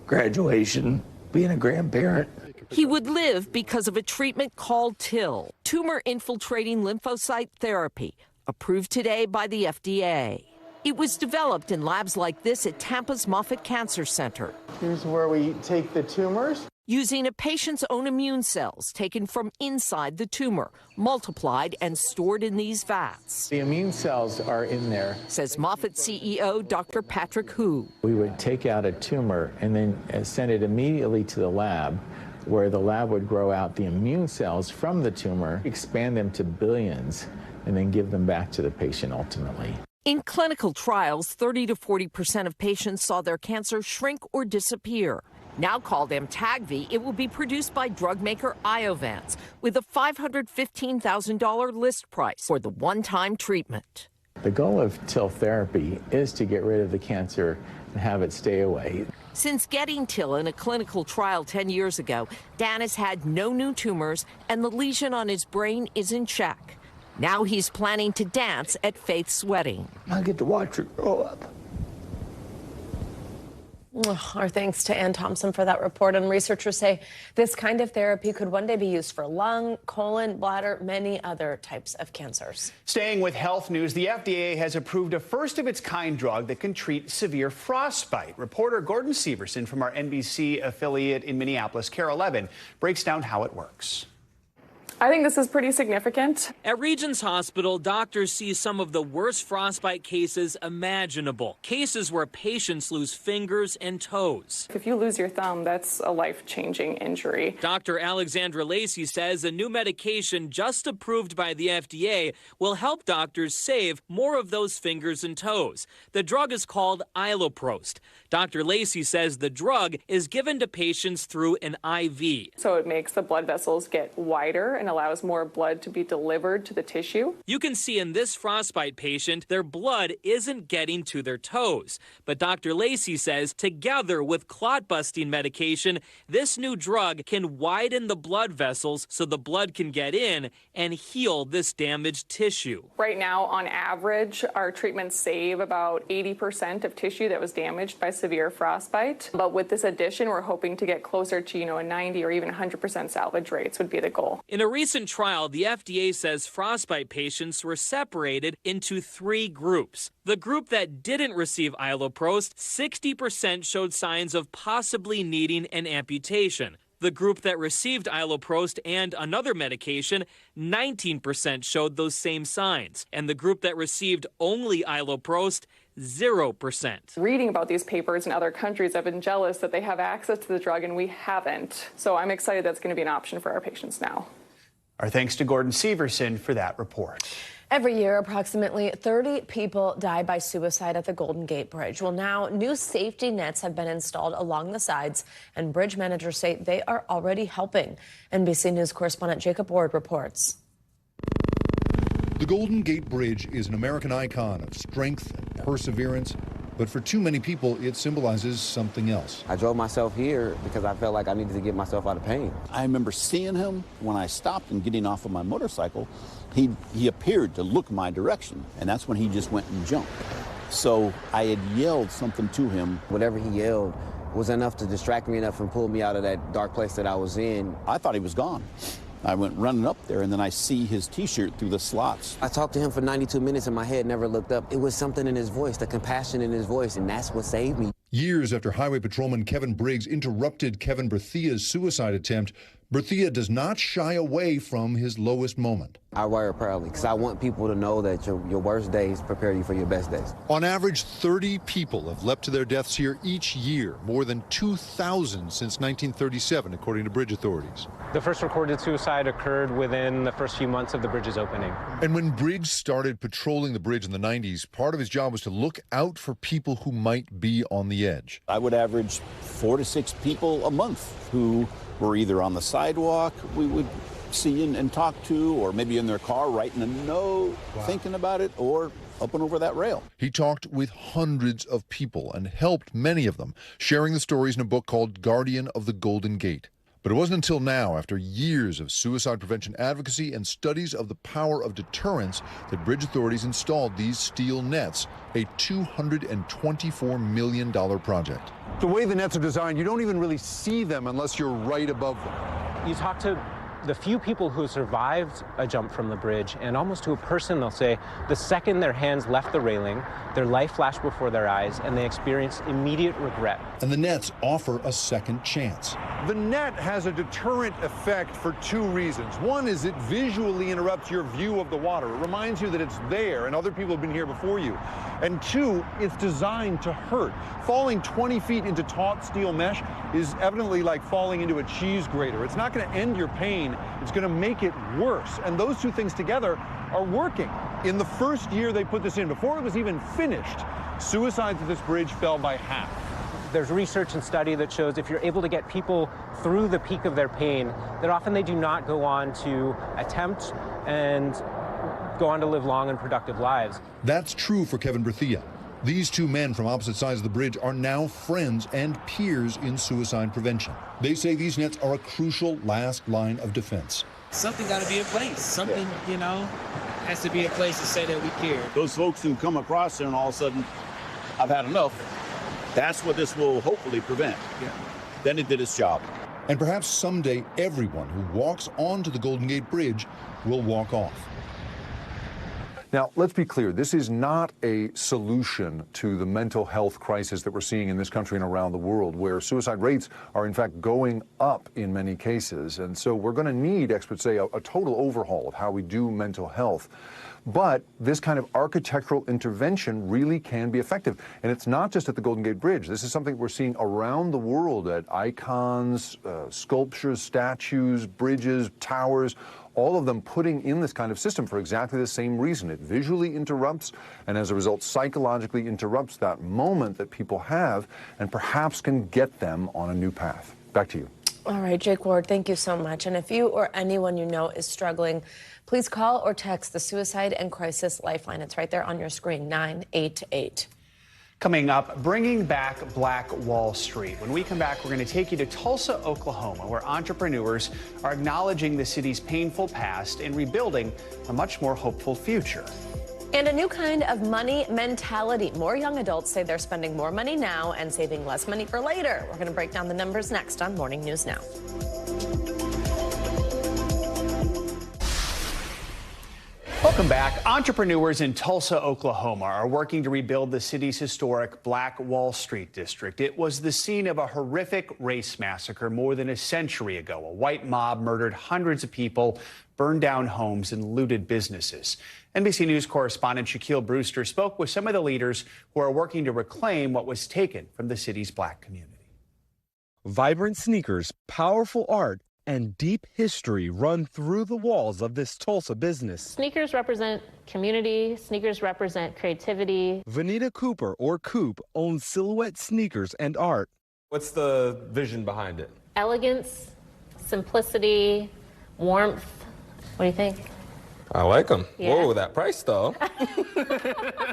S7: Graduation, being a grandparent.
S23: He would live because of a treatment called TIL, tumor-infiltrating lymphocyte therapy, approved today by the FDA. It was developed in labs like this at Tampa's Moffitt Cancer Center.
S24: Here's where we take the tumors.
S23: Using a patient's own immune cells taken from inside the tumor, multiplied and stored in these vats.
S24: The immune cells are in there,
S23: says Moffitt CEO Dr. Patrick Hu.
S24: We would take out a tumor and then send it immediately to the lab, where the lab would grow out the immune cells from the tumor, expand them to billions, and then give them back to the patient ultimately.
S23: In clinical trials, 30 to 40% of patients saw their cancer shrink or disappear. Now called Amtagvi, it will be produced by drug maker Iovance with a $515,000 list price for the one-time treatment.
S24: The goal of TIL therapy is to get rid of the cancer and have it stay away.
S23: Since getting TIL in a clinical trial 10 years ago, Dan has had no new tumors and the lesion on his brain is in check. Now he's planning to dance at Faith's wedding.
S7: I get to watch her grow up.
S1: Our thanks to Ann Thompson for that report. And researchers say this kind of therapy could one day be used for lung, colon, bladder, many other types of cancers.
S3: Staying with health news, the FDA has approved a first-of-its-kind drug that can treat severe frostbite. Reporter Gordon Severson from our NBC affiliate in Minneapolis, KARE 11, breaks down how it works.
S25: I think this is pretty significant.
S26: At Regents Hospital, doctors see some of the worst frostbite cases imaginable. Cases where patients lose fingers and toes.
S25: If you lose your thumb, that's a life-changing injury.
S26: Dr. Alexandra Lacey says a new medication just approved by the FDA will help doctors save more of those fingers and toes. The drug is called Iloprost. Dr. Lacey says the drug is given to patients through an IV.
S25: So it makes the blood vessels get wider and allows more blood to be delivered to the tissue.
S26: You can see in this frostbite patient, their blood isn't getting to their toes. But Dr. Lacey says together with clot-busting medication, this new drug can widen the blood vessels so the blood can get in and heal this damaged tissue.
S25: Right now, on average, our treatments save about 80% of tissue that was damaged by severe frostbite. But with this addition, we're hoping to get closer to, a 90 or even 100% salvage rates would be the goal.
S26: In a recent trial, the FDA says frostbite patients were separated into 3 groups. The group that didn't receive Iloprost, 60% showed signs of possibly needing an amputation. The group that received Iloprost and another medication, 19% showed those same signs. And the group that received only Iloprost, 0%.
S25: Reading about these papers in other countries, I've been jealous that they have access to the drug and we haven't. So I'm excited that's going to be an option for our patients now.
S3: Our thanks to Gordon Severson for that report.
S1: Every year, approximately 30 people die by suicide at the Golden Gate Bridge. Well, now new safety nets have been installed along the sides, and bridge managers say they are already helping. NBC News correspondent Jacob Ward reports.
S6: The Golden Gate Bridge is an American icon of strength and perseverance, but for too many people, it symbolizes something else.
S8: I drove myself here because I felt like I needed to get myself out of pain.
S9: I remember seeing him when I stopped and getting off of my motorcycle. He appeared to look my direction, and that's when he just went and jumped. So I had yelled something to him.
S8: Whatever he yelled was enough to distract me enough and pull me out of that dark place that I was in.
S9: I thought he was gone. I went running up there, and then I see his T-shirt through the slots.
S8: I talked to him for 92 minutes, and my head never looked up. It was something in his voice, the compassion in his voice, and that's what saved me.
S6: Years after Highway Patrolman Kevin Briggs interrupted Kevin Berthia's suicide attempt, Berthia does not shy away from his lowest moment.
S8: I wear it proudly because I want people to know that your worst days prepare you for your best days.
S6: On average, 30 people have leapt to their deaths here each year, more than 2,000 since 1937, according to bridge authorities.
S11: The first recorded suicide occurred within the first few months of the bridge's opening.
S6: And when Briggs started patrolling the bridge in the 90s, part of his job was to look out for people who might be on the edge.
S9: I would average 4 to 6 people a month who were either on the sidewalk we would see and talk to, or maybe in their car writing a note, thinking about it, or up and over that rail.
S6: He talked with hundreds of people and helped many of them, sharing the stories in a book called Guardian of the Golden Gate. But it wasn't until now, after years of suicide prevention advocacy and studies of the power of deterrence, that bridge authorities installed these steel nets, a $224 million project.
S13: The way the nets are designed, you don't even really see them unless you're right above them.
S11: You talk to the few people who survived a jump from the bridge, and almost to a person, they'll say the second their hands left the railing, their life flashed before their eyes, and they experienced immediate regret.
S6: And the nets offer a second chance.
S13: The net has a deterrent effect for two reasons. One is it visually interrupts your view of the water. It reminds you that it's there and other people have been here before you. And two, it's designed to hurt. Falling 20 feet into taut steel mesh is evidently like falling into a cheese grater. It's not going to end your pain. It's going to make it worse. And those two things together are working. In the first year they put this in, before it was even finished, suicides at this bridge fell by half.
S11: There's research and study that shows if you're able to get people through the peak of their pain, that often they do not go on to attempt and go on to live long and productive lives.
S6: That's true for Kevin Berthia. These two men from opposite sides of the bridge are now friends and peers in suicide prevention. They say these nets are a crucial last line of defense.
S15: Something got to be in place. Something, has to be in place to say that we care.
S9: Those folks who come across there and all of a sudden, I've had enough, that's what this will hopefully prevent.
S15: Yeah.
S9: Then it did its job.
S6: And perhaps someday everyone who walks onto the Golden Gate Bridge will walk off.
S13: Now, let's be clear. This is not a solution to the mental health crisis that we're seeing in this country and around the world, where suicide rates are, in fact, going up in many cases. And so we're going to need, experts say, a total overhaul of how we do mental health. But this kind of architectural intervention really can be effective. And it's not just at the Golden Gate Bridge. This is something we're seeing around the world at icons, sculptures, statues, bridges, towers, all of them putting in this kind of system for exactly the same reason. It visually interrupts, and as a result, psychologically interrupts that moment that people have, and perhaps can get them on a new path. Back to you.
S1: All right, Jake Ward, thank you so much. And if you or anyone you know is struggling, please call or text the Suicide and Crisis Lifeline. It's right there on your screen, 988.
S3: Coming up, bringing back Black Wall Street. When we come back, we're going to take you to Tulsa, Oklahoma, where entrepreneurs are acknowledging the city's painful past and rebuilding a much more hopeful future.
S1: And a new kind of money mentality. More young adults say they're spending more money now and saving less money for later. We're going to break down the numbers next on Morning News Now.
S3: Welcome back. Entrepreneurs in Tulsa, Oklahoma are working to rebuild the city's historic Black Wall Street district. It was the scene of a horrific race massacre more than a century ago. A white mob murdered hundreds of people, burned down homes, and looted businesses. NBC News correspondent Shaquille Brewster spoke with some of the leaders who are working to reclaim what was taken from the city's black community.
S10: Vibrant sneakers, powerful art, and deep history run through the walls of this Tulsa business.
S12: Sneakers represent community. Sneakers represent creativity.
S10: Vanita Cooper, or Coop, owns Silhouette Sneakers and Art.
S16: What's the vision behind it?
S12: Elegance, simplicity, warmth. What do you think?
S16: I like them.
S12: Yeah.
S16: Whoa, that price though.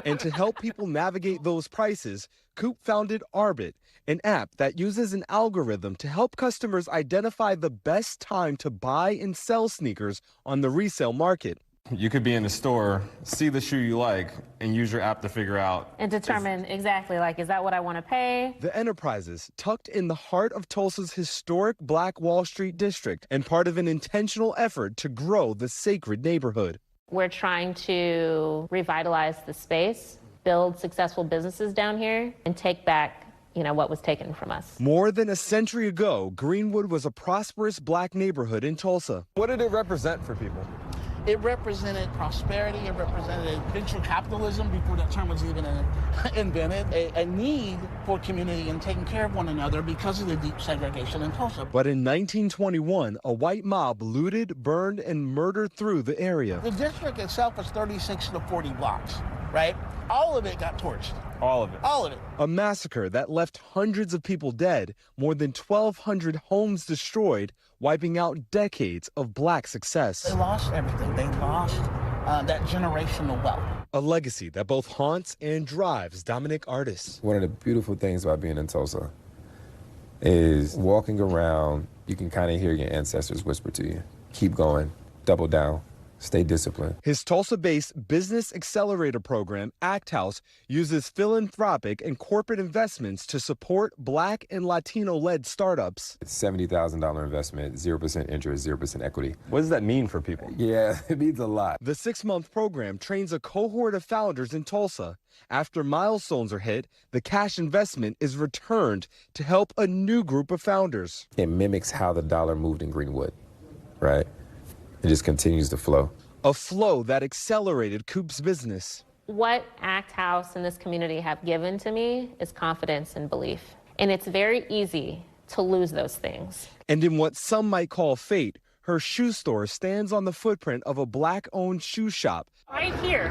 S10: And to help people navigate those prices, Coop founded Arbit, an app that uses an algorithm to help customers identify the best time to buy and sell sneakers on the resale market.
S16: You could be in the store, see the shoe you like, and use your app to figure out.
S12: And determine exactly, like, is that what I want to pay?
S10: The enterprises, tucked in the heart of Tulsa's historic Black Wall Street district and part of an intentional effort to grow the sacred neighborhood.
S12: We're trying to revitalize the space, build successful businesses down here, and take back what was taken from us.
S10: More than a century ago, Greenwood was a prosperous black neighborhood in Tulsa.
S16: What did it represent for people?
S17: It represented prosperity. It represented venture capitalism before that term was even invented. A need for community and taking care of one another because of the deep segregation in Tulsa.
S10: But in 1921, a white mob looted, burned, and murdered through the area.
S17: The district itself is 36 to 40 blocks, right? All of it got torched.
S16: All of it.
S17: All of it.
S10: A massacre that left hundreds of people dead, more than 1,200 homes destroyed, wiping out decades of black success.
S17: They lost everything. They lost that generational wealth.
S10: A legacy that both haunts and drives Dominic artists.
S19: One of the beautiful things about being in Tulsa is walking around, you can kind of hear your ancestors whisper to you, keep going, double down. Stay disciplined.
S10: His Tulsa-based Business Accelerator program, Act House, uses philanthropic and corporate investments to support Black and Latino-led startups.
S19: It's $70,000 investment, 0% interest, 0% equity.
S16: What does that mean for people?
S19: Yeah, it means a lot.
S10: The 6-month program trains a cohort of founders in Tulsa. After milestones are hit, the cash investment is returned to help a new group of founders.
S19: It mimics how the dollar moved in Greenwood, right? It just continues to flow.
S10: A flow that accelerated Coop's business.
S12: What Act House and this community have given to me is confidence and belief. And it's very easy to lose those things.
S10: And in what some might call fate, her shoe store stands on the footprint of a black-owned shoe shop.
S12: Right here.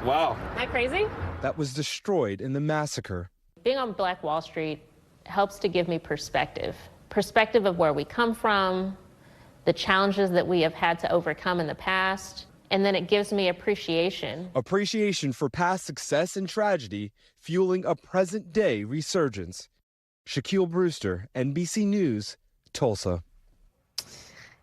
S16: Wow.
S12: Am I crazy?
S10: That was destroyed in the massacre.
S12: Being on Black Wall Street helps to give me perspective. Perspective of where we come from, the challenges that we have had to overcome in the past, and then it gives me appreciation.
S10: Appreciation for past success and tragedy, fueling a present-day resurgence. Shaquille Brewster, NBC News, Tulsa.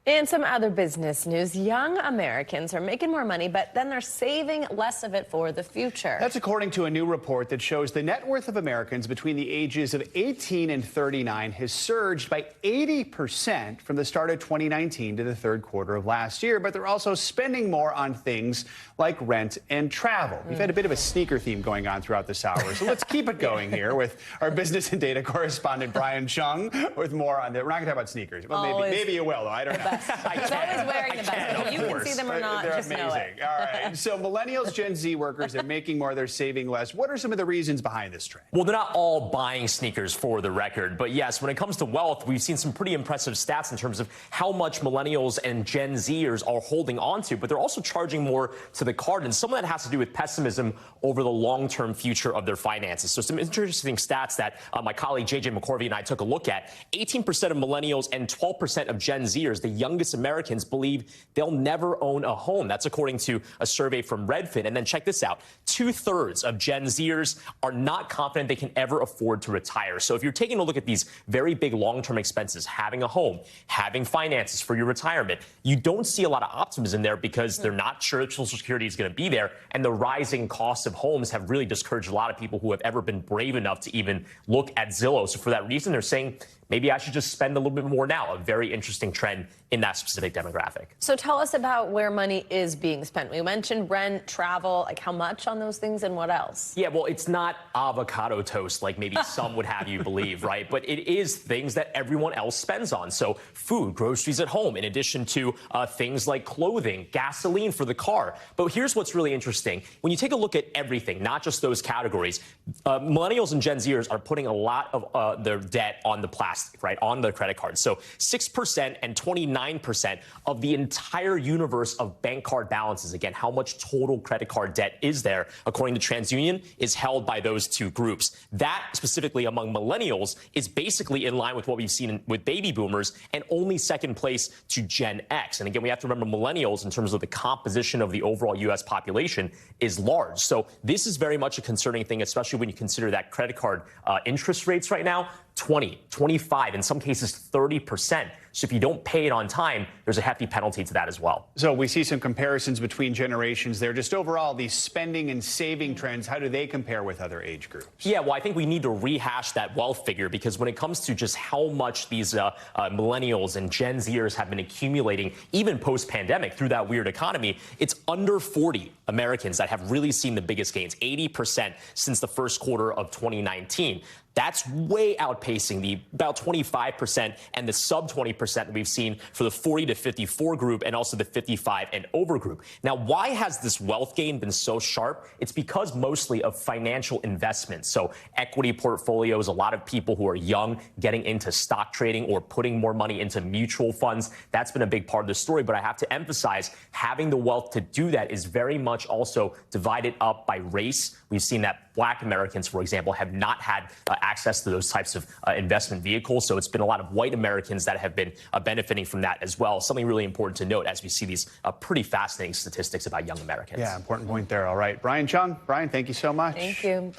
S1: In some other business news, young Americans are making more money, but then they're saving less of it for the future.
S3: That's according to a new report that shows the net worth of Americans between the ages of 18 and 39 has surged by 80% from the start of 2019 to the third quarter of last year. But they're also spending more on things like rent and travel. We've had a bit of a sneaker theme going on throughout this hour, so let's keep it going here with our business and data correspondent Brian Chung with more on that. We're not going to talk about sneakers. Well, maybe you will, though. I don't know.
S1: He's always wearing the best. You can see them or not,
S3: They're
S1: just
S3: amazing.
S1: know it.
S3: All right. So millennials, Gen Z workers, they're making more, they're saving less. What are some of the reasons behind this trend?
S20: Well, they're not all buying sneakers for the record. But yes, when it comes to wealth, we've seen some pretty impressive stats in terms of how much millennials and Gen Zers are holding on to. But they're also charging more to the card. And some of that has to do with pessimism over the long-term future of their finances. So some interesting stats that my colleague JJ McCorvey and I took a look at. 18% of millennials and 12% of Gen Zers, the youngest Americans, believe they'll never own a home. That's according to a survey from Redfin. And then check this out. 2/3 of Gen Zers are not confident they can ever afford to retire. So if you're taking a look at these very big long-term expenses, having a home, having finances for your retirement, you don't see a lot of optimism there because they're not sure Social Security is going to be there. And the rising costs of homes have really discouraged a lot of people who have ever been brave enough to even look at Zillow. So for that reason, they're saying maybe I should just spend a little bit more now. A very interesting trend in that specific demographic.
S1: So tell us about where money is being spent. We mentioned rent, travel, like how much on those things and what else?
S20: Yeah, well, it's not avocado toast like maybe some would have you believe, right? But it is things that everyone else spends on. So food, groceries at home, in addition to things like clothing, gasoline for the car. But here's what's really interesting. When you take a look at everything, not just those categories, millennials and Gen Zers are putting a lot of their debt on the plastic, right, on the credit card. So 6% and 29% of the entire universe of bank card balances, again, how much total credit card debt is there, according to TransUnion, is held by those two groups. That, specifically among millennials, is basically in line with what we've seen with baby boomers, and only second place to Gen X. And again, we have to remember millennials, in terms of the composition of the overall U.S. population, is large. So this is very much a concerning thing, especially when you consider that credit card interest rates right now, 20, 25, in some cases 30%. So if you don't pay it on time, there's a hefty penalty to that as well.
S3: So we see some comparisons between generations there. Just overall, these spending and saving trends, how do they compare with other age groups?
S20: Yeah, well, I think we need to rehash that wealth figure, because when it comes to just how much these millennials and Gen Zers have been accumulating, even post-pandemic, through that weird economy, it's under 40 Americans that have really seen the biggest gains, 80% since the first quarter of 2019. That's way outpacing the about 25% and the sub 20% that we've seen for the 40 to 54 group, and also the 55 and over group. Now, why has this wealth gain been so sharp? It's because mostly of financial investments. So equity portfolios, a lot of people who are young getting into stock trading or putting more money into mutual funds. That's been a big part of the story. But I have to emphasize, having the wealth to do that is very much also divided up by race. We've seen that Black Americans, for example, have not had access to those types of investment vehicles. So it's been a lot of white Americans that have been benefiting from that as well. Something really important to note as we see these pretty fascinating statistics about young Americans.
S3: Yeah, important point there. All right. Brian Chung. Brian, thank you so much.
S1: Thank you.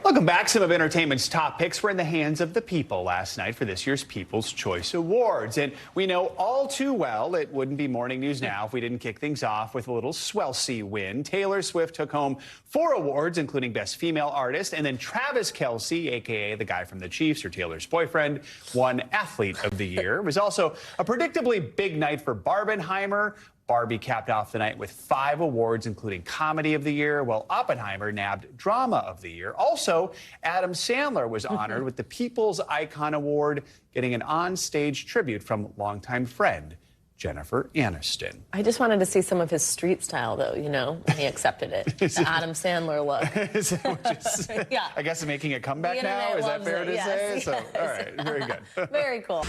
S3: Welcome back. Some of entertainment's top picks were in the hands of the people last night for this year's People's Choice Awards. And we know all too well it wouldn't be morning news now if we didn't kick things off with a little Swelsey win. Taylor Swift took home 4 awards, including Best Female Artist, and then Travis Kelce, a.k.a. the guy from the Chiefs, or Taylor's boyfriend, won Athlete of the Year. It was also a predictably big night for Barbenheimer. Barbie capped off the night with 5 awards, including Comedy of the Year, while Oppenheimer nabbed Drama of the Year. Also, Adam Sandler was honored with the People's Icon Award, getting an on-stage tribute from longtime friend Jennifer Aniston.
S1: I just wanted to see some of his street style, though, you know, and he accepted it. The Adam Sandler look. Yeah.
S3: I guess making a comeback now? Is that fair to say?
S1: Yes.
S3: So, all right, very good.
S1: Very cool.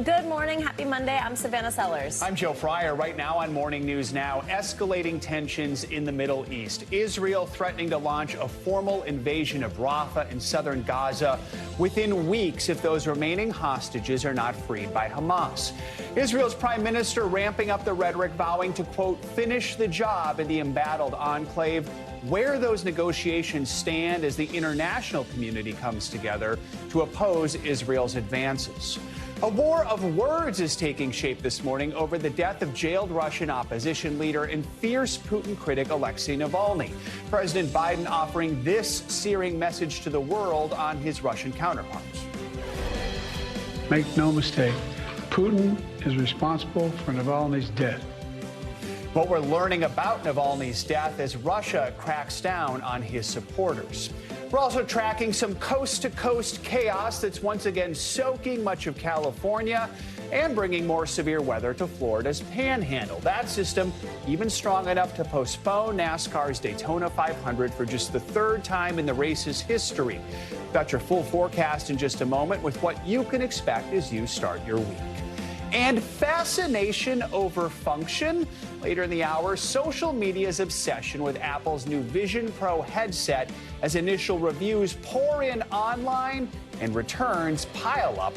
S1: Good morning. Happy Monday. I'm Savannah Sellers.
S3: I'm Joe Fryer. Right now on Morning News Now, escalating tensions in the Middle East. Israel threatening to launch a formal invasion of Rafah in southern Gaza within weeks if those remaining hostages are not freed by Hamas. Israel's prime minister ramping up the rhetoric, vowing to, quote, finish the job in the embattled enclave. Where those negotiations stand as the international community comes together to oppose Israel's advances. A war of words is taking shape this morning over the death of jailed Russian opposition leader and fierce Putin critic Alexei Navalny. President Biden offering this searing message to the world on his Russian counterparts.
S2: Make no mistake, Putin is responsible for Navalny's death.
S3: What we're learning about Navalny's death as Russia cracks down on his supporters. We're also tracking some coast-to-coast chaos that's once again soaking much of California and bringing more severe weather to Florida's panhandle. That system even strong enough to postpone NASCAR's Daytona 500 for just the 3rd time in the race's history. Got your full forecast in just a moment with what you can expect as you start your week. And fascination over function. Later in the hour, social media's obsession with Apple's new Vision Pro headset as initial reviews pour in online and returns pile up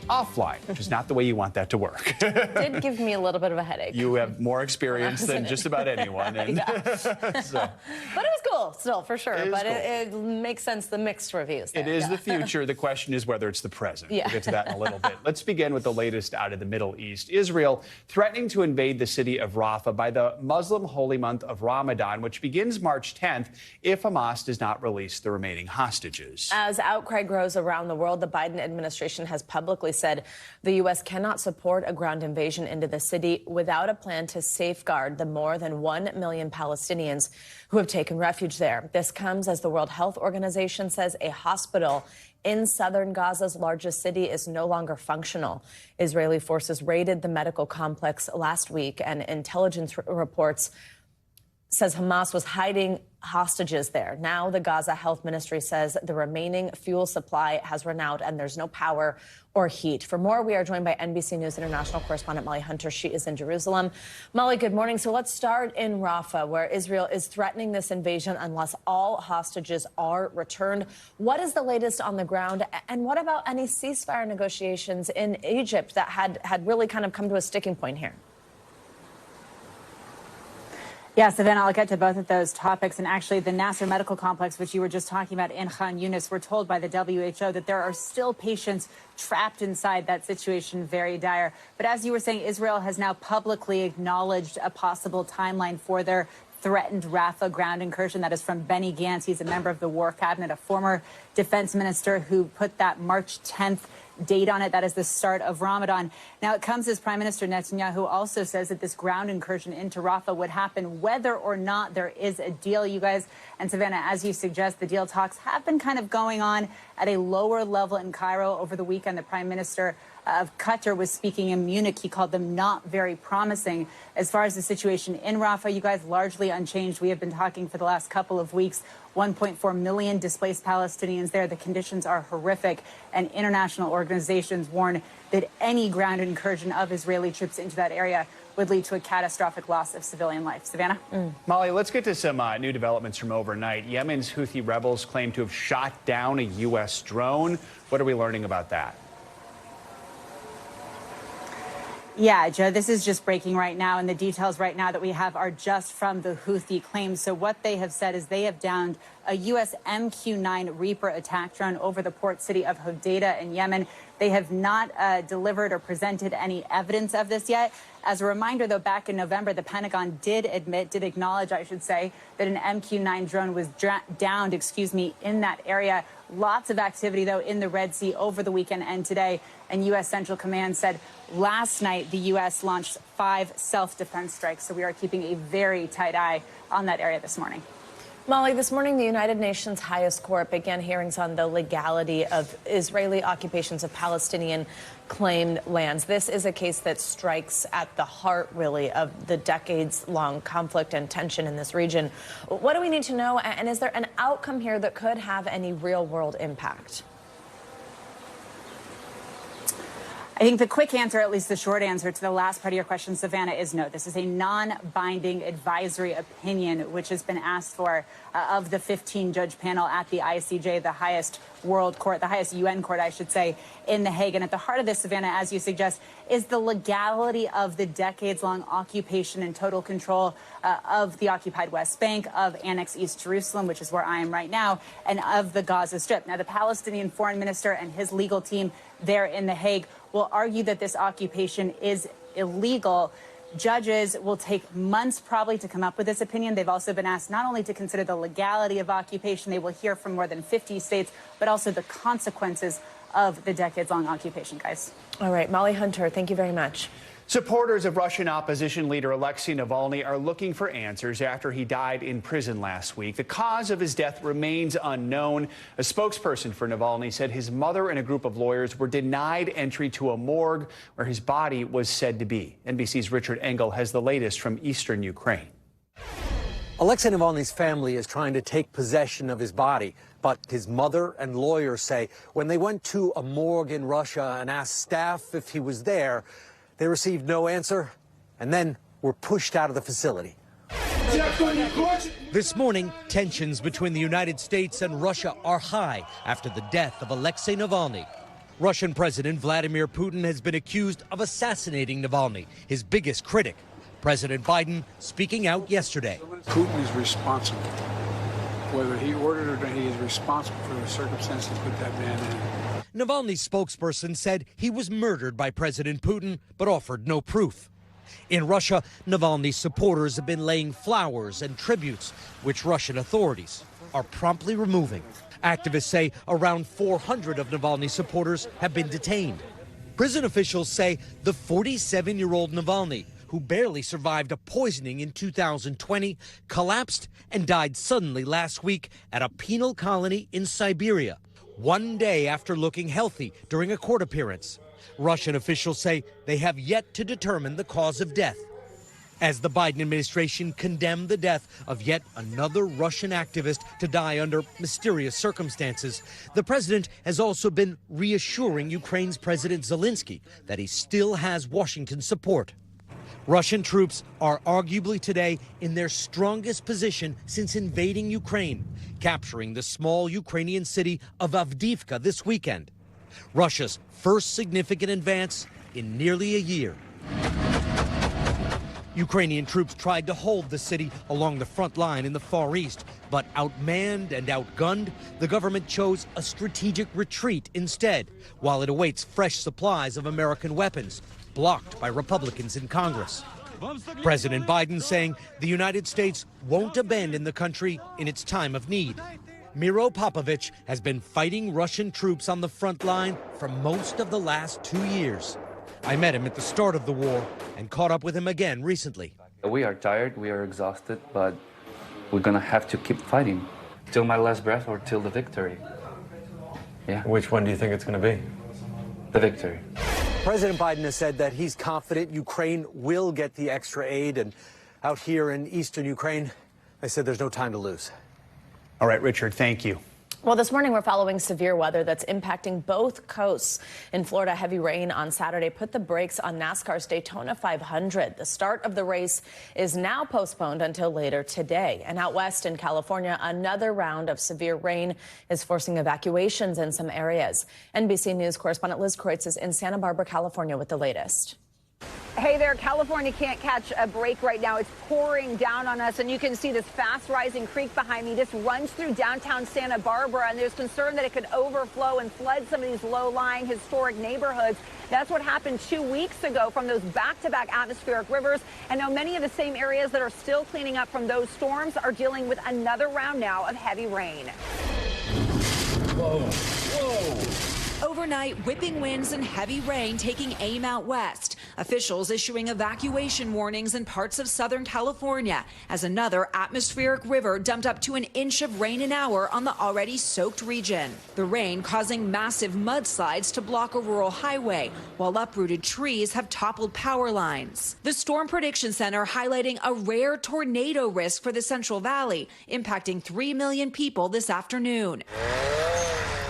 S3: offline, which is not the way you want that to work.
S1: Did give me a little bit of a headache.
S3: You have more experience than just about anyone. And
S1: Yeah. But it was cool. cool still, for sure. But cool. it makes sense, the mixed reviews there.
S3: It is the future. The question is whether it's the present.
S1: Yeah.
S3: We'll get to that in a little bit. Let's begin with the latest out of the Middle East. Israel threatening to invade the city of Rafah by the Muslim holy month of Ramadan, which begins March 10th if Hamas does not release the remaining hostages.
S1: As outcry grows around the world, the Biden administration has publicly said the U.S. cannot support a ground invasion into the city without a plan to safeguard the more than 1 million Palestinians who have taken refuge there. This comes as the World Health Organization says a hospital in southern Gaza's largest city is no longer functional. Israeli forces raided the medical complex last week, and intelligence reports says Hamas was hiding hostages there. Now the Gaza Health Ministry says the remaining fuel supply has run out and there's no power or heat. For more, we are joined by NBC News international correspondent Molly Hunter. She is in Jerusalem. Molly, good morning. So let's start in Rafah, where Israel is threatening this invasion unless all hostages are returned. What is the latest on the ground? And what about any ceasefire negotiations in Egypt that had really kind of come to a sticking point here?
S4: Yeah, Savannah, I'll get to both of those topics. And actually, the Nasser Medical Complex, which you were just talking about in Khan Yunis, we're told by the WHO that there are still patients trapped inside that situation, very dire. But as you were saying, Israel has now publicly acknowledged a possible timeline for their threatened Rafah ground incursion. That is from Benny Gantz. He's a member of the War Cabinet, a former defense minister who put that March 10th date on it. That is the start of Ramadan. Now, it comes as Prime Minister Netanyahu also says that this ground incursion into Rafah would happen whether or not there is a deal, you guys. And Savannah, as you suggest, the deal talks have been kind of going on at a lower level in Cairo over the weekend. The Prime Minister of Qatar was speaking in Munich. He called them not very promising. As far as the situation in Rafah, you guys, largely unchanged. We have been talking for the last couple of weeks. 1.4 million displaced Palestinians there. The conditions are horrific, and international organizations warn that any ground incursion of Israeli troops into that area would lead to a catastrophic loss of civilian life. Savannah?
S3: Molly, let's get to some new developments from overnight. Yemen's Houthi rebels claim to have shot down a U.S. drone. What are we learning about that?
S4: Yeah, Joe, this is just breaking right now, and the details right now that we have are just from the Houthi claims. So what they have said is they have downed a U.S. MQ-9 Reaper attack drone over the port city of Hodeidah in Yemen. They have not delivered or presented any evidence of this yet. As a reminder, though, back in November, the Pentagon did acknowledge, I should say, that an MQ-9 drone was downed, in that area. Lots of activity, though, in the Red Sea over the weekend and today. And U.S. Central Command said last night the U.S. launched 5 self-defense strikes. So we are keeping a very tight eye on that area this morning.
S1: Molly, this morning, the United Nations highest court began hearings on the legality of Israeli occupations of Palestinian claimed lands. This is a case that strikes at the heart, really, of the decades-long conflict and tension in this region. What do we need to know? And is there an outcome here that could have any real-world impact?
S4: I think the quick answer, at least the short answer to the last part of your question, Savannah, is no. This is a non-binding advisory opinion, which has been asked for of the 15-judge panel at the ICJ, the highest world court, the highest UN court, I should say, in The Hague. And at the heart of this, Savannah, as you suggest, is the legality of the decades-long occupation and total control of the occupied West Bank, of annexed East Jerusalem, which is where I am right now, and of the Gaza Strip. Now, the Palestinian foreign minister and his legal team there in The Hague will argue that this occupation is illegal. Judges will take months probably to come up with this opinion. They've also been asked not only to consider the legality of occupation, they will hear from more than 50 states, but also the consequences of the decades-long occupation, guys.
S1: All right, Molly Hunter, thank you very much.
S3: Supporters of Russian opposition leader Alexei Navalny are looking for answers after he died in prison last week. The cause of his death remains unknown. A spokesperson for Navalny said his mother and a group of lawyers were denied entry to a morgue where his body was said to be. NBC's Richard Engel has the latest from eastern Ukraine.
S5: Alexei Navalny's family is trying to take possession of his body, but his mother and lawyers say when they went to a morgue in Russia and asked staff if he was there, they received no answer and then were pushed out of the facility.
S14: This morning, tensions between the United States and Russia are high after the death of Alexei Navalny. Russian President Vladimir Putin has been accused of assassinating Navalny, his biggest critic. President Biden speaking out yesterday.
S2: Putin is responsible whether he ordered or not, he is responsible for the circumstances that put that man in.
S14: Navalny's spokesperson said he was murdered by President Putin, but offered no proof. In Russia, Navalny's supporters have been laying flowers and tributes, which Russian authorities are promptly removing. Activists say around 400 of Navalny's supporters have been detained. Prison officials say the 47-year-old Navalny, who barely survived a poisoning in 2020, collapsed and died suddenly last week at a penal colony in Siberia, one day after looking healthy during a court appearance. Russian officials say they have yet to determine the cause of death. As the Biden administration condemned the death of yet another Russian activist to die under mysterious circumstances, the president has also been reassuring Ukraine's President Zelensky that he still has Washington's support. Russian troops are arguably today in their strongest position since invading Ukraine, capturing the small Ukrainian city of Avdiivka this weekend. Russia's first significant advance in nearly a year. Ukrainian troops tried to hold the city along the front line in the Far East, but outmanned and outgunned, the government chose a strategic retreat instead, while it awaits fresh supplies of American weapons, blocked by Republicans in Congress. President Biden saying the United States won't abandon the country in its time of need. Miro Popovich has been fighting Russian troops on the front line for most of the last 2 years. I met him at the start of the war and caught up with him again recently.
S7: We are tired, we are exhausted, but we're gonna have to keep fighting till my last breath or till the victory. Yeah.
S5: Which one do you think it's going to be?
S7: The victory.
S5: President Biden has said that he's confident Ukraine will get the extra aid, and out here in eastern Ukraine, they said there's no time to lose.
S3: All right, Richard, thank you.
S1: Well, this morning we're following severe weather that's impacting both coasts. In Florida, heavy rain on Saturday put the brakes on NASCAR's Daytona 500. The start of the race is now postponed until later today. And out west in California, another round of severe rain is forcing evacuations in some areas. NBC News correspondent Liz Kreutz is in Santa Barbara, California with the latest.
S18: Hey there, California can't catch a break right now. It's pouring down on us, and you can see this fast rising creek behind me. This runs through downtown Santa Barbara, and there's concern that it could overflow and flood some of these low-lying historic neighborhoods. That's what happened 2 weeks ago from those back-to-back atmospheric rivers. And now many of the same areas that are still cleaning up from those storms are dealing with another round now of heavy rain.
S21: Whoa, whoa. Overnight, whipping winds and heavy rain taking aim out west. Officials issuing evacuation warnings in parts of Southern California as another atmospheric river dumped up to an inch of rain an hour on the already soaked region. The rain causing massive mudslides to block a rural highway, while uprooted trees have toppled power lines. The Storm Prediction Center highlighting a rare tornado risk for the Central Valley, impacting 3 million people this afternoon.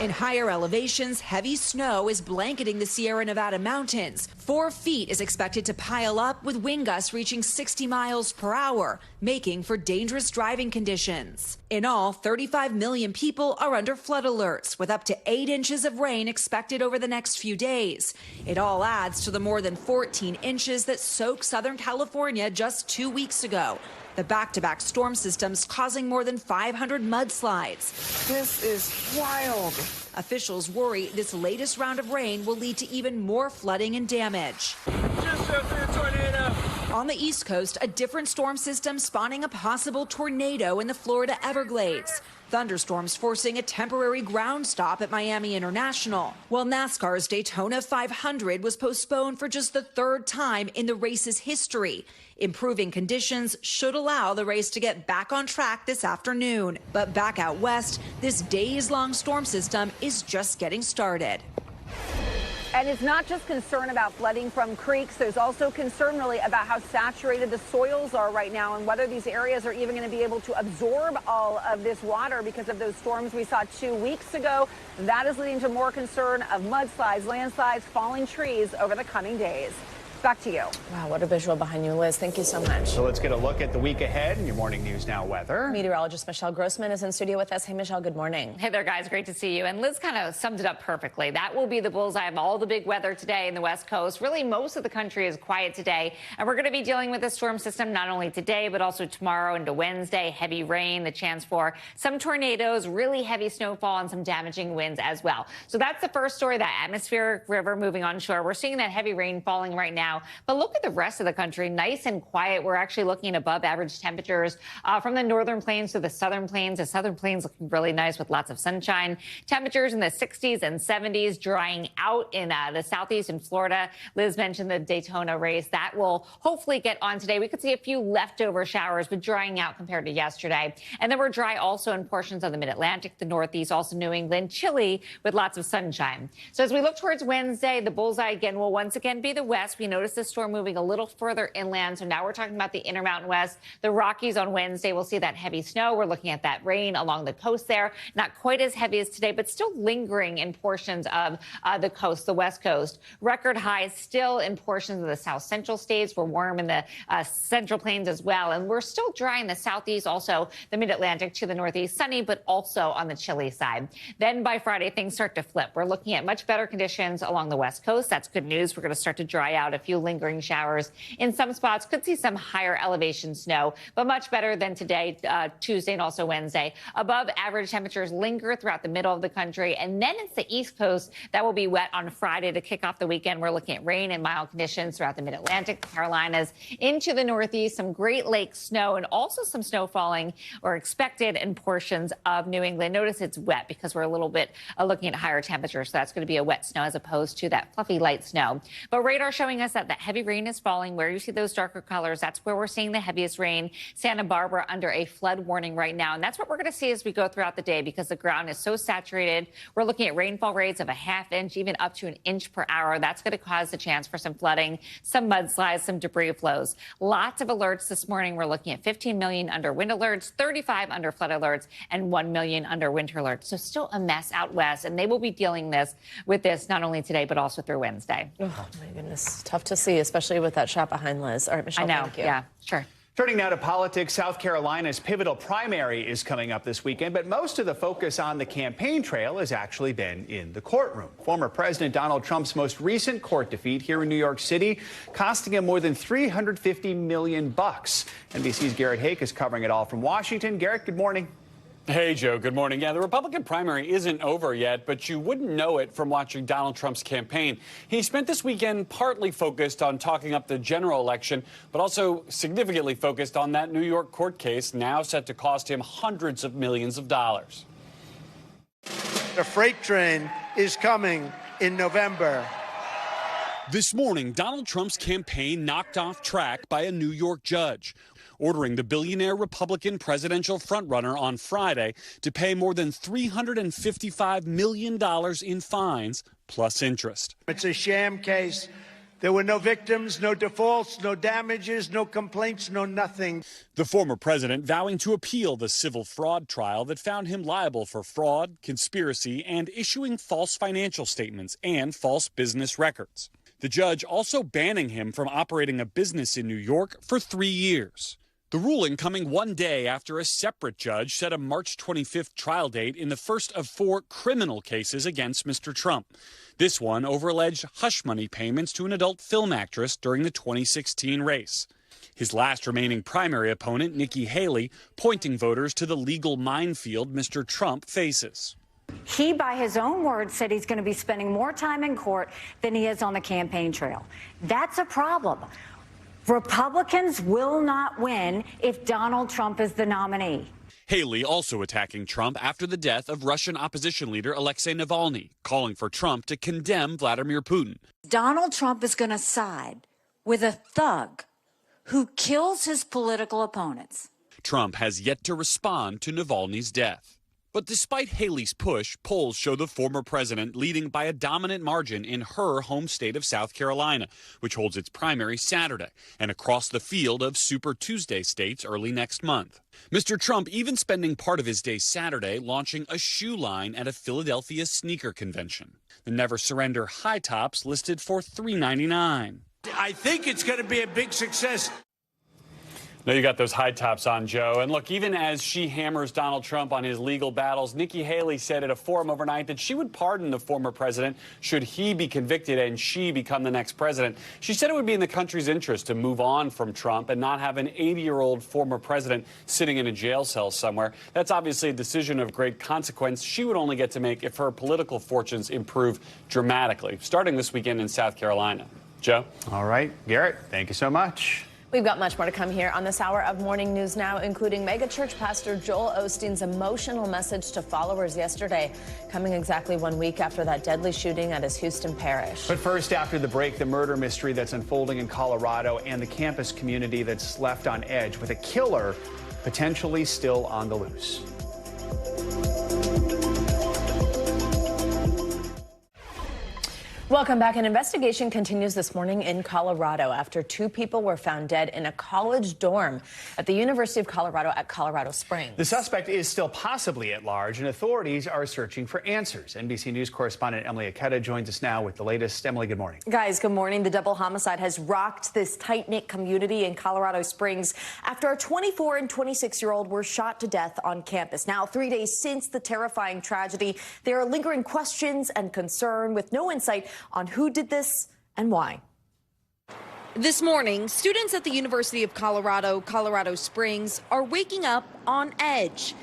S21: In higher elevations, heavy snow is blanketing the Sierra Nevada mountains. 4 feet is expected to pile up, with wind gusts reaching 60 miles per hour, making for dangerous driving conditions. In all, 35 million people are under flood alerts, with up to 8 inches of rain expected over the next few days. It all adds to the more than 14 inches that soaked Southern California just 2 weeks ago. The back-to-back storm systems causing more than 500 mudslides. This is wild. Officials worry this latest round of rain will lead to even more flooding and damage. Just after a tornado. On the East Coast, a different storm system spawning a possible tornado in the Florida Everglades. Thunderstorms forcing a temporary ground stop at Miami International, while NASCAR's Daytona 500 was postponed for just the 3rd time in the race's history. Improving conditions should allow the race to get back on track this afternoon. But back out west, this days-long storm system is just getting started.
S18: And it's not just concern about flooding from creeks. There's also concern really about how saturated the soils are right now and whether these areas are even going to be able to absorb all of this water because of those storms we saw 2 weeks ago. That is leading to more concern of mudslides, landslides, falling trees over the coming days. Back to you.
S1: Wow, what a visual behind you, Liz. Thank you so much.
S3: So let's get a look at the week ahead in your Morning News Now weather.
S1: Meteorologist Michelle Grossman is in studio with us. Hey, Michelle, good morning.
S8: Hey there, guys. Great to see you. And Liz kind of summed it up perfectly. That will be the bullseye of all the big weather today in the West Coast. Really, most of the country is quiet today. And we're going to be dealing with a storm system not only today, but also tomorrow into Wednesday. Heavy rain, the chance for some tornadoes, really heavy snowfall, and some damaging winds as well. So that's the first story, that atmospheric river moving onshore. We're seeing that heavy rain falling right now. But look at the rest of the country, nice and quiet. We're actually looking at above average temperatures from the northern plains to the southern plains. The southern plains looking really nice with lots of sunshine. Temperatures in the 60s and 70s, drying out in the southeast in Florida. Liz mentioned the Daytona race. That will hopefully get on today. We could see a few leftover showers, but drying out compared to yesterday. And then we're dry also in portions of the mid-Atlantic, the Northeast, also New England, chilly with lots of sunshine. So as we look towards Wednesday, the bullseye again will once again be the west. We notice the storm moving a little further inland. So now we're talking about the Intermountain West. The Rockies on Wednesday, we'll see that heavy snow. We're looking at that rain along the coast there. Not quite as heavy as today, but still lingering in portions of the coast, the West Coast. Record highs still in portions of the south central states. We're warm in the central plains as well. And we're still dry in the southeast, also the mid-Atlantic to the northeast, sunny, but also on the chilly side. Then by Friday, things start to flip. We're looking at much better conditions along the West Coast. That's good news. We're going to start to dry out, a few lingering showers in some spots. Could see some higher elevation snow, but much better than today, Tuesday and also Wednesday. Above average temperatures linger throughout the middle of the country. And then it's the East Coast that will be wet on Friday to kick off the weekend. We're looking at rain and mild conditions throughout the mid-Atlantic, the Carolinas, into the Northeast, some Great Lakes snow, and also some snow falling or expected in portions of New England. Notice it's wet because we're a little bit looking at higher temperatures. So that's going to be a wet snow as opposed to that fluffy light snow. But radar showing us that the heavy rain is falling. Where you see those darker colors, that's where we're seeing the heaviest rain. Santa Barbara under a flood warning right now. And that's what we're going to see as we go throughout the day because the ground is so saturated. We're looking at rainfall rates of a ½ inch, even up to an inch per hour. That's going to cause the chance for some flooding, some mudslides, some debris flows. Lots of alerts this morning. We're looking at 15 million under wind alerts, 35 under flood alerts, and 1 million under winter alerts. So still a mess out west. And they will be dealing with this not only today, but also through Wednesday.
S1: Oh, my goodness. Tough to see, especially with that shot behind Liz. All right, Michelle,
S8: I know.
S1: thank you.
S8: Yeah, sure.
S3: Turning now to politics, South Carolina's pivotal primary is coming up this weekend, but most of the focus on the campaign trail has actually been in the courtroom. Former President Donald Trump's most recent court defeat here in New York City, costing him more than $350 million. NBC's Garrett Hake is covering it all from Washington. Garrett, good morning.
S22: Hey, Joe. Good morning. Yeah, the Republican primary isn't over yet, but you wouldn't know it from watching Donald Trump's campaign. He spent this weekend partly focused on talking up the general election, but also significantly focused on that New York court case now set to cost him hundreds of millions of dollars.
S23: The freight train is coming in November.
S22: This morning, Donald Trump's campaign knocked off track by a New York judge, ordering the billionaire Republican presidential frontrunner on Friday to pay more than $355 million in fines, plus interest.
S23: It's a sham case. There were no victims, no defaults, no damages, no complaints, no nothing.
S22: The former president vowing to appeal the civil fraud trial that found him liable for fraud, conspiracy, and issuing false financial statements and false business records. The judge also banning him from operating a business in New York for 3 years. The ruling coming one day after a separate judge set a March 25th trial date in the first of 4 criminal cases against Mr. Trump. This one over alleged hush money payments to an adult film actress during the 2016 race. His last remaining primary opponent, Nikki Haley, pointing voters to the legal minefield Mr. Trump faces.
S24: He, by his own words, said he's going to be spending more time in court than he is on the campaign trail. That's a problem. Republicans will not win if Donald Trump is the nominee.
S22: Haley also attacking Trump after the death of Russian opposition leader Alexei Navalny, calling for Trump to condemn Vladimir Putin.
S24: Donald Trump is going to side with a thug who kills his political opponents.
S22: Trump has yet to respond to Navalny's death. But despite Haley's push, polls show the former president leading by a dominant margin in her home state of South Carolina, which holds its primary Saturday, and across the field of Super Tuesday states early next month. Mr. Trump even spending part of his day Saturday launching a shoe line at a Philadelphia sneaker convention. The Never Surrender high tops listed for $3.99.
S23: I think it's going to be a big success.
S22: No, you got those high tops on, Joe. And look, even as she hammers Donald Trump on his legal battles, Nikki Haley said at a forum overnight that she would pardon the former president should he be convicted and she become the next president. She said it would be in the country's interest to move on from Trump and not have an 80-year-old former president sitting in a jail cell somewhere. That's obviously a decision of great consequence she would only get to make if her political fortunes improve dramatically, starting this weekend in South Carolina. Joe?
S3: All right, Garrett, thank you so much.
S1: We've got much more to come here on this hour of Morning News Now, including megachurch pastor Joel Osteen's emotional message to followers yesterday, coming exactly 1 week after that deadly shooting at his Houston parish.
S3: But first, after the break, the murder mystery that's unfolding in Colorado and the campus community that's left on edge with a killer potentially still on the loose. Welcome back. An investigation continues this morning in Colorado after 2 people were found dead in a college dorm at the University of Colorado at Colorado Springs. The suspect is still possibly at large, and authorities are searching for answers. NBC News correspondent Emily Aketa joins us now with the latest. Emily, good morning.
S6: Guys, good morning. The double homicide has rocked this tight-knit community in Colorado Springs after a 24- and 26-year-old were shot to death on campus. Now, 3 days since the terrifying tragedy, there are lingering questions and concern with no insight on who did this and why.
S21: This morning, students at the University of Colorado, Colorado Springs, are waking up on edge.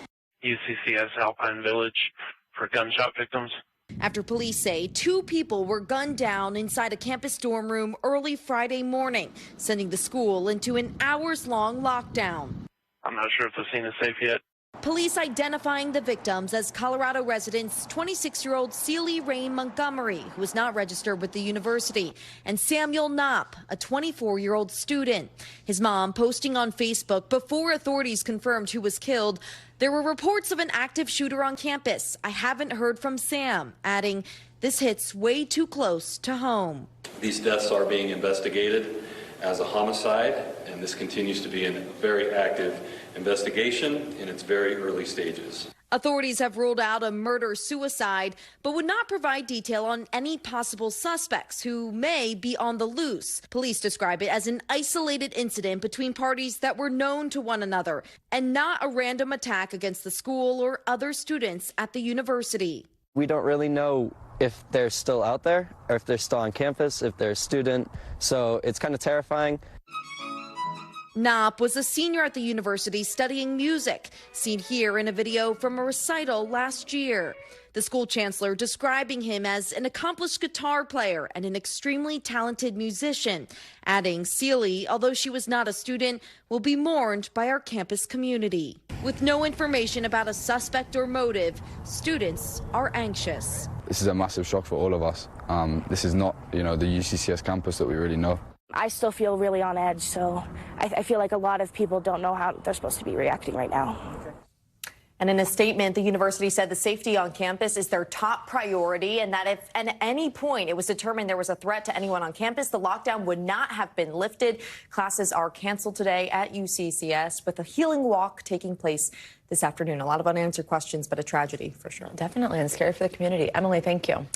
S9: UCCS Alpine Village for gunshot victims.
S21: After police say 2 people were gunned down inside a campus dorm room early Friday morning, sending the school into an hours-long lockdown.
S9: I'm not sure if the scene is safe yet.
S21: Police identifying the victims as Colorado residents 26-year-old Celie Rain Montgomery, who is not registered with the university, and Samuel Knopp, a 24-year-old student. His mom posting on Facebook before authorities confirmed who was killed. There were reports of an active shooter on campus. I haven't heard from Sam, adding, this hits way too close to home.
S11: These deaths are being investigated as a homicide, and this continues to be a very active investigation in its very early stages.
S21: Authorities have ruled out a murder-suicide, but would not provide detail on any possible suspects who may be on the loose. Police describe it as an isolated incident between parties that were known to one another, and not a random attack against the school or other students at the university.
S15: We don't really know if they're still out there, or if they're still on campus, if they're a student, so it's kind of terrifying.
S21: Knopp was a senior at the university studying music, seen here in a video from a recital last year. The school chancellor describing him as an accomplished guitar player and an extremely talented musician, adding Celie, although she was not a student, will be mourned by our campus community. With no information about a suspect or motive, students are anxious.
S25: This is a massive shock for all of us. This is not, the UCCS campus that we really know.
S26: I still feel really on edge, so I feel like a lot of people don't know how they're supposed to be reacting right now.
S6: And in a statement, the university said the safety on campus is their top priority, and that if at any point it was determined there was a threat to anyone on campus, the lockdown would not have been lifted. Classes are canceled today at UCCS, with a healing walk taking place this afternoon. A lot of unanswered questions, but a tragedy for sure.
S1: Definitely, and scary for the community. Emily, thank you.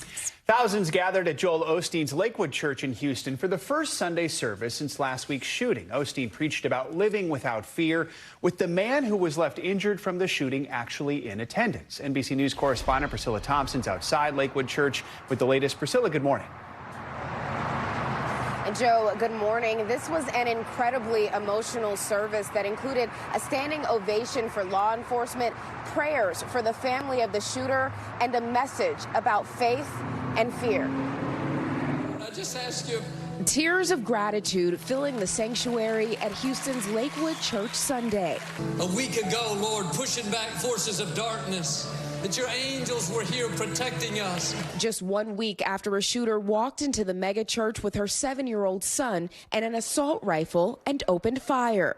S3: Thousands gathered at Joel Osteen's Lakewood Church in Houston for the first Sunday service since last week's shooting. Osteen preached about living without fear, with the man who was left injured from the shooting actually in attendance. NBC News correspondent Priscilla Thompson's outside Lakewood Church with the latest. Priscilla, good morning.
S27: Joe, good morning. This was an incredibly emotional service that included a standing ovation for law enforcement, prayers for the family of the shooter, and a message about faith and fear.
S28: I just ask you.
S27: Tears of gratitude filling the sanctuary at Houston's Lakewood Church Sunday.
S28: A week ago, Lord, pushing back forces of darkness, that your angels were here protecting us.
S27: Just 1 week after a shooter walked into the mega church with her 7-year-old son and an assault rifle and opened fire.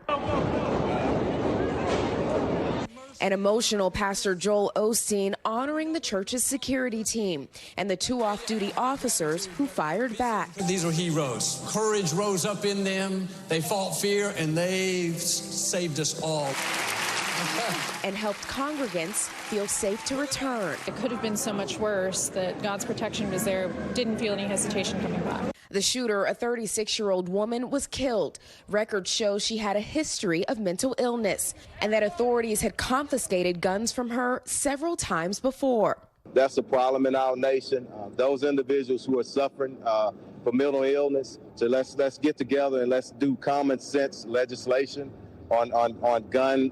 S27: An emotional Pastor Joel Osteen honoring the church's security team and the 2 off-duty officers who fired back.
S28: These are heroes. Courage rose up in them. They fought fear, and they saved us all.
S27: And helped congregants feel safe to return.
S29: It could have been so much worse that God's protection was there. Didn't feel any hesitation coming back.
S27: The shooter, a 36-year-old woman, was killed. Records show she had a history of mental illness and that authorities had confiscated guns from her several times before.
S4: That's a problem in our nation. Those individuals who are suffering from mental illness. So let's get together and let's do common sense legislation on gun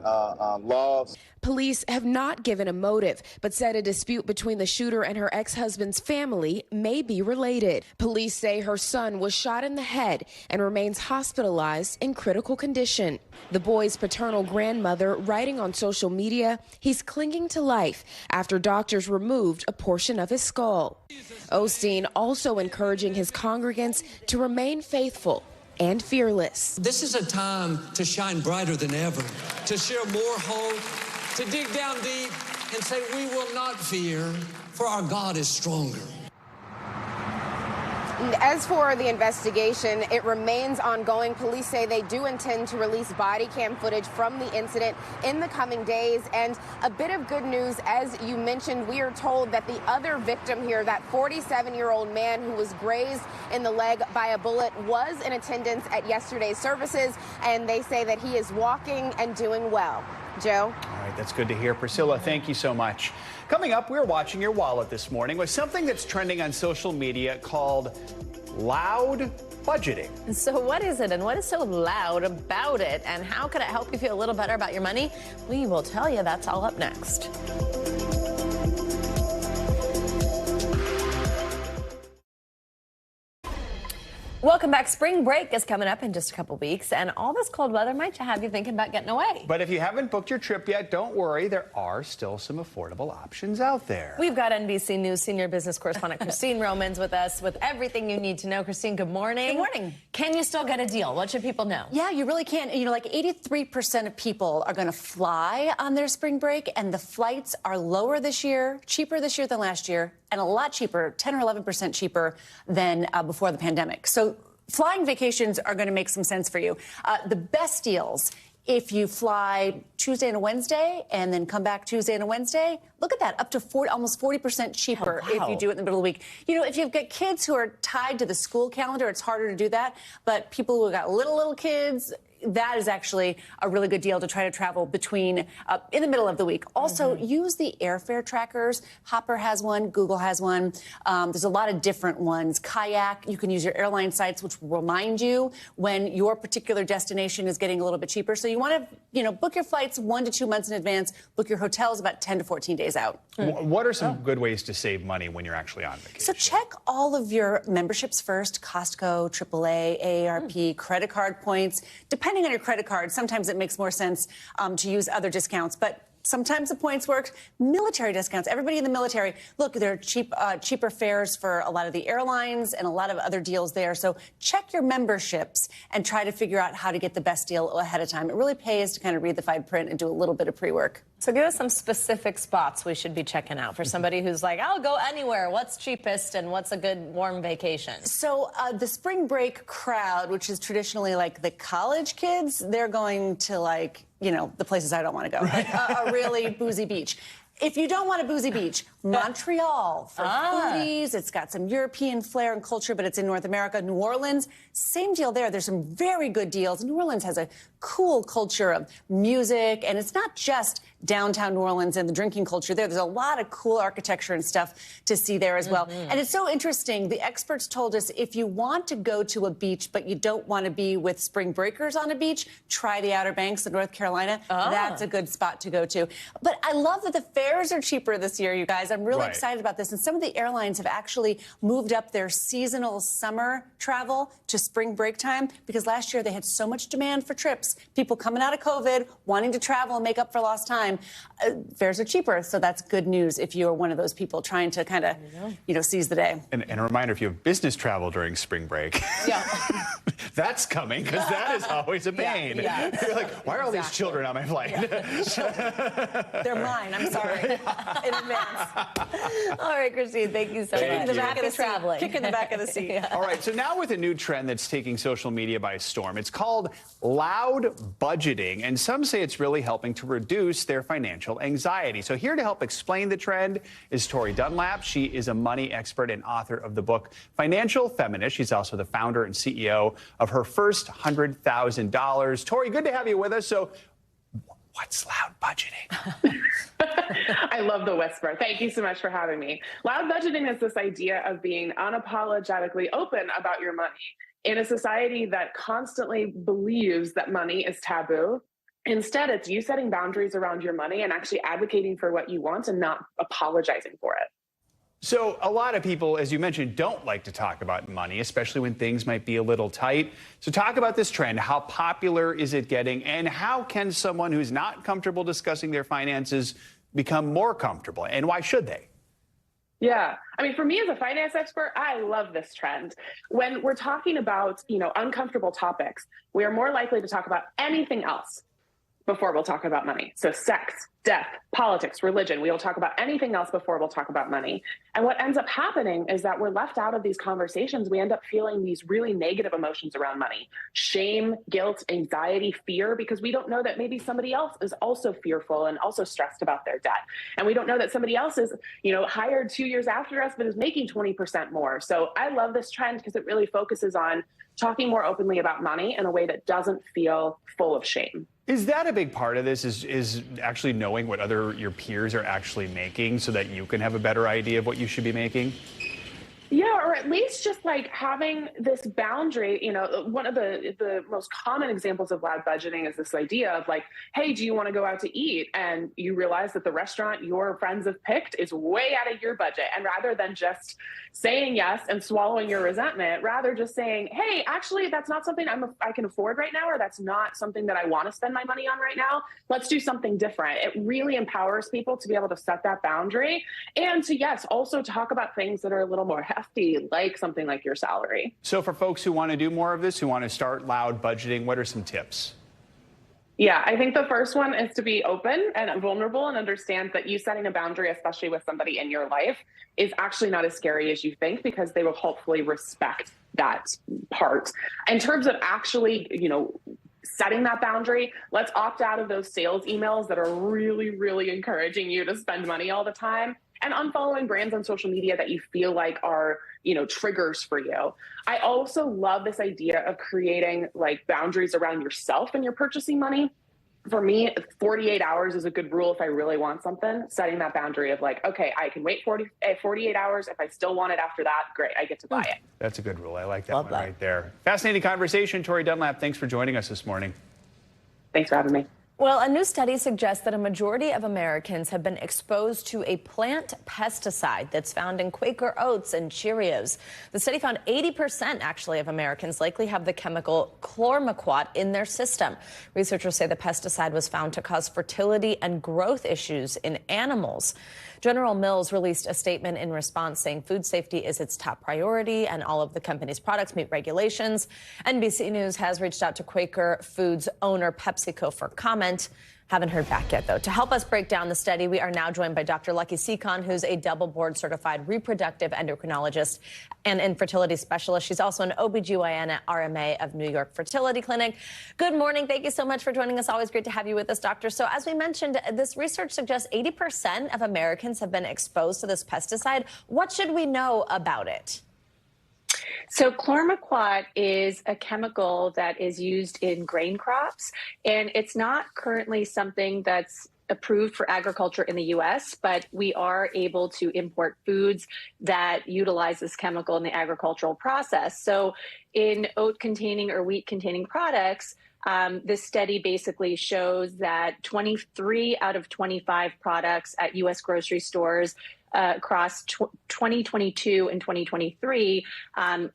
S4: laws.
S27: Police have not given a motive, but said a dispute between the shooter and her ex-husband's family may be related. Police say her son was shot in the head and remains hospitalized in critical condition. The boy's paternal grandmother writing on social media, he's clinging to life after doctors removed a portion of his skull. Osteen also encouraging his congregants to remain faithful and fearless.
S28: This is a time to shine brighter than ever, to share more hope, to dig down deep and say we will not fear, for our God is stronger.
S27: As for the investigation, it remains ongoing. Police say they do intend to release body cam footage from the incident in the coming days. And a bit of good news, as you mentioned, we are told that the other victim here, that 47-year-old man who was grazed in the leg by a bullet, was in attendance at yesterday's services, and they say that he is walking and doing well. Joe?
S3: All right, that's good to hear. Priscilla, thank you so much. Coming up, we're watching your wallet this morning with something that's trending on social media called loud budgeting.
S1: So what is it and what is so loud about it, and how can it help you feel a little better about your money? We will tell you. That's all up next. Welcome back. Spring break is coming up in just a couple weeks, and all this cold weather might have you thinking about getting away.
S3: But if you haven't booked your trip yet, don't worry. There are still some affordable options out there.
S1: We've got NBC News senior business correspondent Christine Romans with us with everything you need to know. Christine, good morning.
S10: Good morning.
S1: Can you still get a deal? What should people know?
S10: Yeah, you really can. You know, like 83% of people are going to fly on their spring break, and the flights are lower this year, cheaper this year than last year, and a lot cheaper, 10 or 11% cheaper than before the pandemic. So flying vacations are going to make some sense for you. The best deals, if you fly Tuesday and a Wednesday and then come back Tuesday and a Wednesday, look at that, up to almost 40% cheaper if you do it in the middle of the week. You know, if you've got kids who are tied to the school calendar, it's harder to do that. But people who have got little kids, that is actually a really good deal to try to travel between in the middle of the week. Also, use the airfare trackers. Hopper has one. Google has one. There's a lot of different ones. Kayak, you can use your airline sites, which will remind you when your particular destination is getting a little bit cheaper. So you want to, book your flights 1 to 2 months in advance. Book your hotels about 10 to 14 days out.
S3: What are some good ways to save money when you're actually on vacation?
S10: So check all of your memberships first. Costco, AAA, AARP, credit card points. Depending on your credit card, sometimes it makes more sense to use other discounts, but sometimes the points work. Military discounts. Everybody in the military, look, there are cheaper fares for a lot of the airlines and a lot of other deals there. So check your memberships and try to figure out how to get the best deal ahead of time. It really pays to kind of read the fine print and do a little bit of pre-work.
S1: So give us some specific spots we should be checking out for somebody who's like, I'll go anywhere. What's cheapest and what's a good warm vacation?
S10: So the spring break crowd, which is traditionally like the college kids, they're going to like, the places I don't want to go. Right. Like a really boozy beach. If you don't want a boozy beach, Montreal for foodies. It's got some European flair and culture, but it's in North America. New Orleans, same deal there. There's some very good deals. New Orleans has a cool culture of music, and it's not just downtown New Orleans and the drinking culture there. There's a lot of cool architecture and stuff to see there as well. And it's so interesting. The experts told us if you want to go to a beach, but you don't want to be with spring breakers on a beach, try the Outer Banks of North Carolina. That's a good spot to go to. But I love that the fares are cheaper this year, you guys. I'm really excited about this. And some of the airlines have actually moved up their seasonal summer travel to spring break time because last year they had so much demand for trips. People coming out of COVID, wanting to travel and make up for lost time. Fares are cheaper, so that's good news if you're one of those people trying to kind of, seize the day.
S3: And a reminder, if you have business travel during spring break, that's coming because that is always a pain. You're like, why are all these children on my flight?
S10: They're mine. I'm sorry. In advance.
S1: All right, Christine, thank you so much.
S10: Kicking the back of the
S1: traveling.
S10: Kick in the back of the seat.
S3: All right, so now with a new trend that's taking social media by storm, it's called loud budgeting, and some say it's really helping to reduce their their financial anxiety. So here to help explain the trend is Tori Dunlap. She is a money expert and author of the book Financial Feminist. She's also the founder and CEO of her first $100,000. Tori, good to have you with us. So what's loud budgeting?
S2: I love the whisper. Thank you so much for having me. Loud budgeting is this idea of being unapologetically open about your money in a society that constantly believes that money is taboo. Instead, it's you setting boundaries around your money and actually advocating for what you want and not apologizing for it.
S3: So a lot of people, as you mentioned, don't like to talk about money, especially when things might be a little tight. So talk about this trend. How popular is it getting? And how can someone who's not comfortable discussing their finances become more comfortable? And why should they?
S2: Yeah. I mean, for me as a finance expert, I love this trend. When we're talking about, uncomfortable topics, we are more likely to talk about anything else before we'll talk about money. So sex, death, politics, religion, we'll talk about anything else before we'll talk about money. And what ends up happening is that we're left out of these conversations. We end up feeling these really negative emotions around money: shame, guilt, anxiety, fear, because we don't know that maybe somebody else is also fearful and also stressed about their debt. And we don't know that somebody else is, hired 2 years after us, but is making 20% more. So I love this trend because it really focuses on talking more openly about money in a way that doesn't feel full of shame.
S3: Is that a big part of this, is actually knowing what your peers are actually making so that you can have a better idea of what you should be making?
S2: Yeah, or at least just like having this boundary. One of the most common examples of loud budgeting is this idea of like, hey, do you want to go out to eat? And you realize that the restaurant your friends have picked is way out of your budget. And rather than just saying yes and swallowing your resentment, rather just saying, hey, actually, that's not something I can afford right now, or that's not something that I want to spend my money on right now. Let's do something different. It really empowers people to be able to set that boundary and to, yes, also talk about things that are a little more hefty, like something like your salary.
S3: So for folks who want to do more of this, who want to start loud budgeting, what are some tips?
S2: Yeah, I think the first one is to be open and vulnerable and understand that you setting a boundary, especially with somebody in your life, is actually not as scary as you think, because they will hopefully respect that part. In terms of actually, setting that boundary, let's opt out of those sales emails that are really, really encouraging you to spend money all the time, and unfollowing brands on social media that you feel like are, triggers for you. I also love this idea of creating like boundaries around yourself and your purchasing money. For me, 48 hours is a good rule if I really want something. Setting that boundary of like, okay, I can wait 48 hours. If I still want it after that, great, I get to buy it.
S3: That's a good rule. I like that one right there. Fascinating conversation. Tori Dunlap, thanks for joining us this morning.
S2: Thanks for having me.
S1: Well, a new study suggests that a majority of Americans have been exposed to a plant pesticide that's found in Quaker Oats and Cheerios. The study found 80% actually of Americans likely have the chemical chlormequat in their system. Researchers say the pesticide was found to cause fertility and growth issues in animals. General Mills released a statement in response saying food safety is its top priority and all of the company's products meet regulations. NBC News has reached out to Quaker Foods owner PepsiCo for comment. Haven't heard back yet, though. To help us break down the study, we are now joined by Dr. Lucky Seacon, who's a double board certified reproductive endocrinologist and infertility specialist. She's also an OBGYN at RMA of New York Fertility Clinic. Good morning. Thank you so much for joining us. Always great to have you with us, doctor. So as we mentioned, this research suggests 80% of Americans have been exposed to this pesticide. What should we know about it?
S12: So chlormequat is a chemical that is used in grain crops, and it's not currently something that's approved for agriculture in the U.S., but we are able to import foods that utilize this chemical in the agricultural process. So in oat-containing or wheat-containing products, this study basically shows that 23 out of 25 products at U.S. grocery stores across 2022 and 2023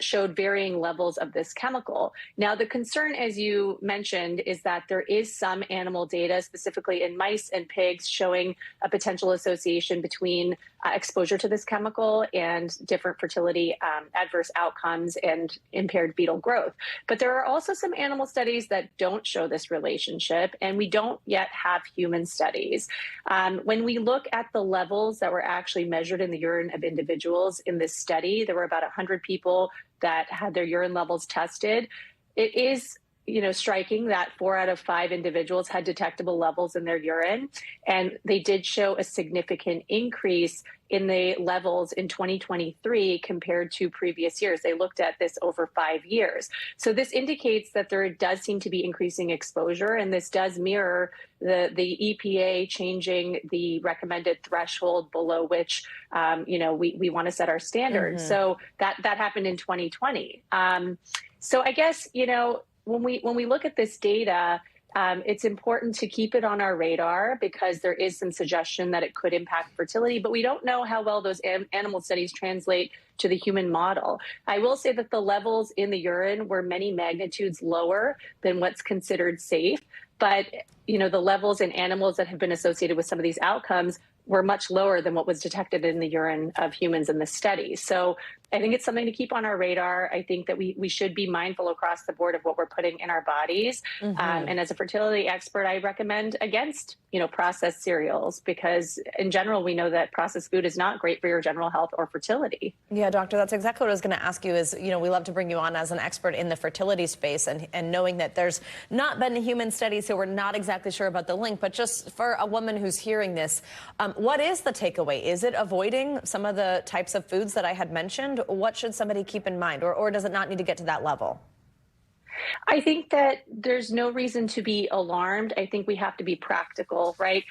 S12: showed varying levels of this chemical. Now, the concern, as you mentioned, is that there is some animal data, specifically in mice and pigs, showing a potential association between exposure to this chemical and different fertility adverse outcomes and impaired fetal growth. But there are also some animal studies that don't show this relationship, and we don't yet have human studies. When we look at the levels that were actually measured in the urine of individuals in this study, there were about 100 people that had their urine levels tested. It is striking that 4 out of 5 individuals had detectable levels in their urine. And they did show a significant increase in the levels in 2023 compared to previous years. They looked at this over 5 years. So this indicates that there does seem to be increasing exposure, and this does mirror the EPA changing the recommended threshold below which, we want to set our standards. Mm-hmm. So that happened in 2020. So I guess, when we look at this data, it's important to keep it on our radar because there is some suggestion that it could impact fertility, but we don't know how well those animal studies translate to the human model. I will say that the levels in the urine were many magnitudes lower than what's considered safe, but the levels in animals that have been associated with some of these outcomes were much lower than what was detected in the urine of humans in this study. So I think it's something to keep on our radar. I think that we should be mindful across the board of what we're putting in our bodies. Mm-hmm. And as a fertility expert, I recommend against, processed cereals because in general, we know that processed food is not great for your general health or fertility.
S1: Yeah, doctor, that's exactly what I was going to ask you is, we love to bring you on as an expert in the fertility space and knowing that there's not been human studies, so we're not exactly sure about the link, but just for a woman who's hearing this, what is the takeaway? Is it avoiding some of the types of foods that I had mentioned? What should somebody keep in mind, or does it not need to get to that level?
S12: I think that there's no reason to be alarmed. I think we have to be practical, right?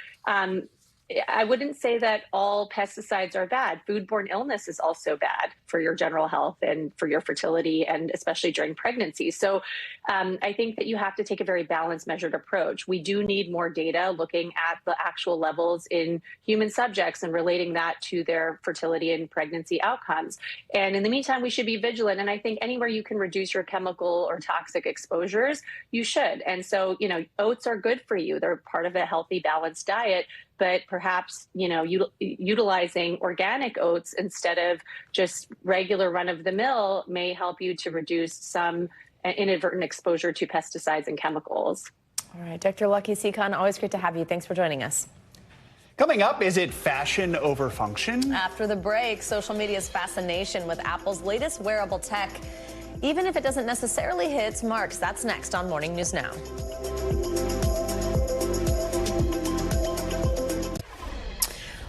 S12: I wouldn't say that all pesticides are bad. Foodborne illness is also bad for your general health and for your fertility, and especially during pregnancy. So I think that you have to take a very balanced, measured approach. We do need more data looking at the actual levels in human subjects and relating that to their fertility and pregnancy outcomes. And in the meantime, we should be vigilant. And I think anywhere you can reduce your chemical or toxic exposures, you should. And so, oats are good for you. They're part of a healthy, balanced diet. But perhaps, utilizing organic oats instead of just regular run-of-the-mill may help you to reduce some inadvertent exposure to pesticides and chemicals.
S1: All right, Dr. Lucky Seacon, always great to have you. Thanks for joining us.
S3: Coming up, is it fashion over function?
S1: After the break, social media's fascination with Apple's latest wearable tech, even if it doesn't necessarily hit its marks. That's next on Morning News Now.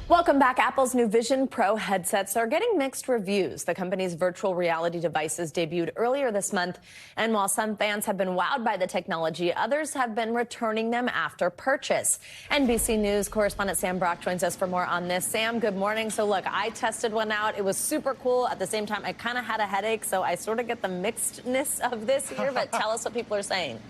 S1: Welcome back. Apple's new Vision Pro headsets are getting mixed reviews. The company's virtual reality devices debuted earlier this month, and while some fans have been wowed by the technology, others have been returning them after purchase. NBC News correspondent Sam Brock joins us for more on this. Sam, good morning. So look, I tested one out. It was super cool. At the same time, I kind of had a headache, so I sort of get the mixedness of this here, but tell us what people are saying.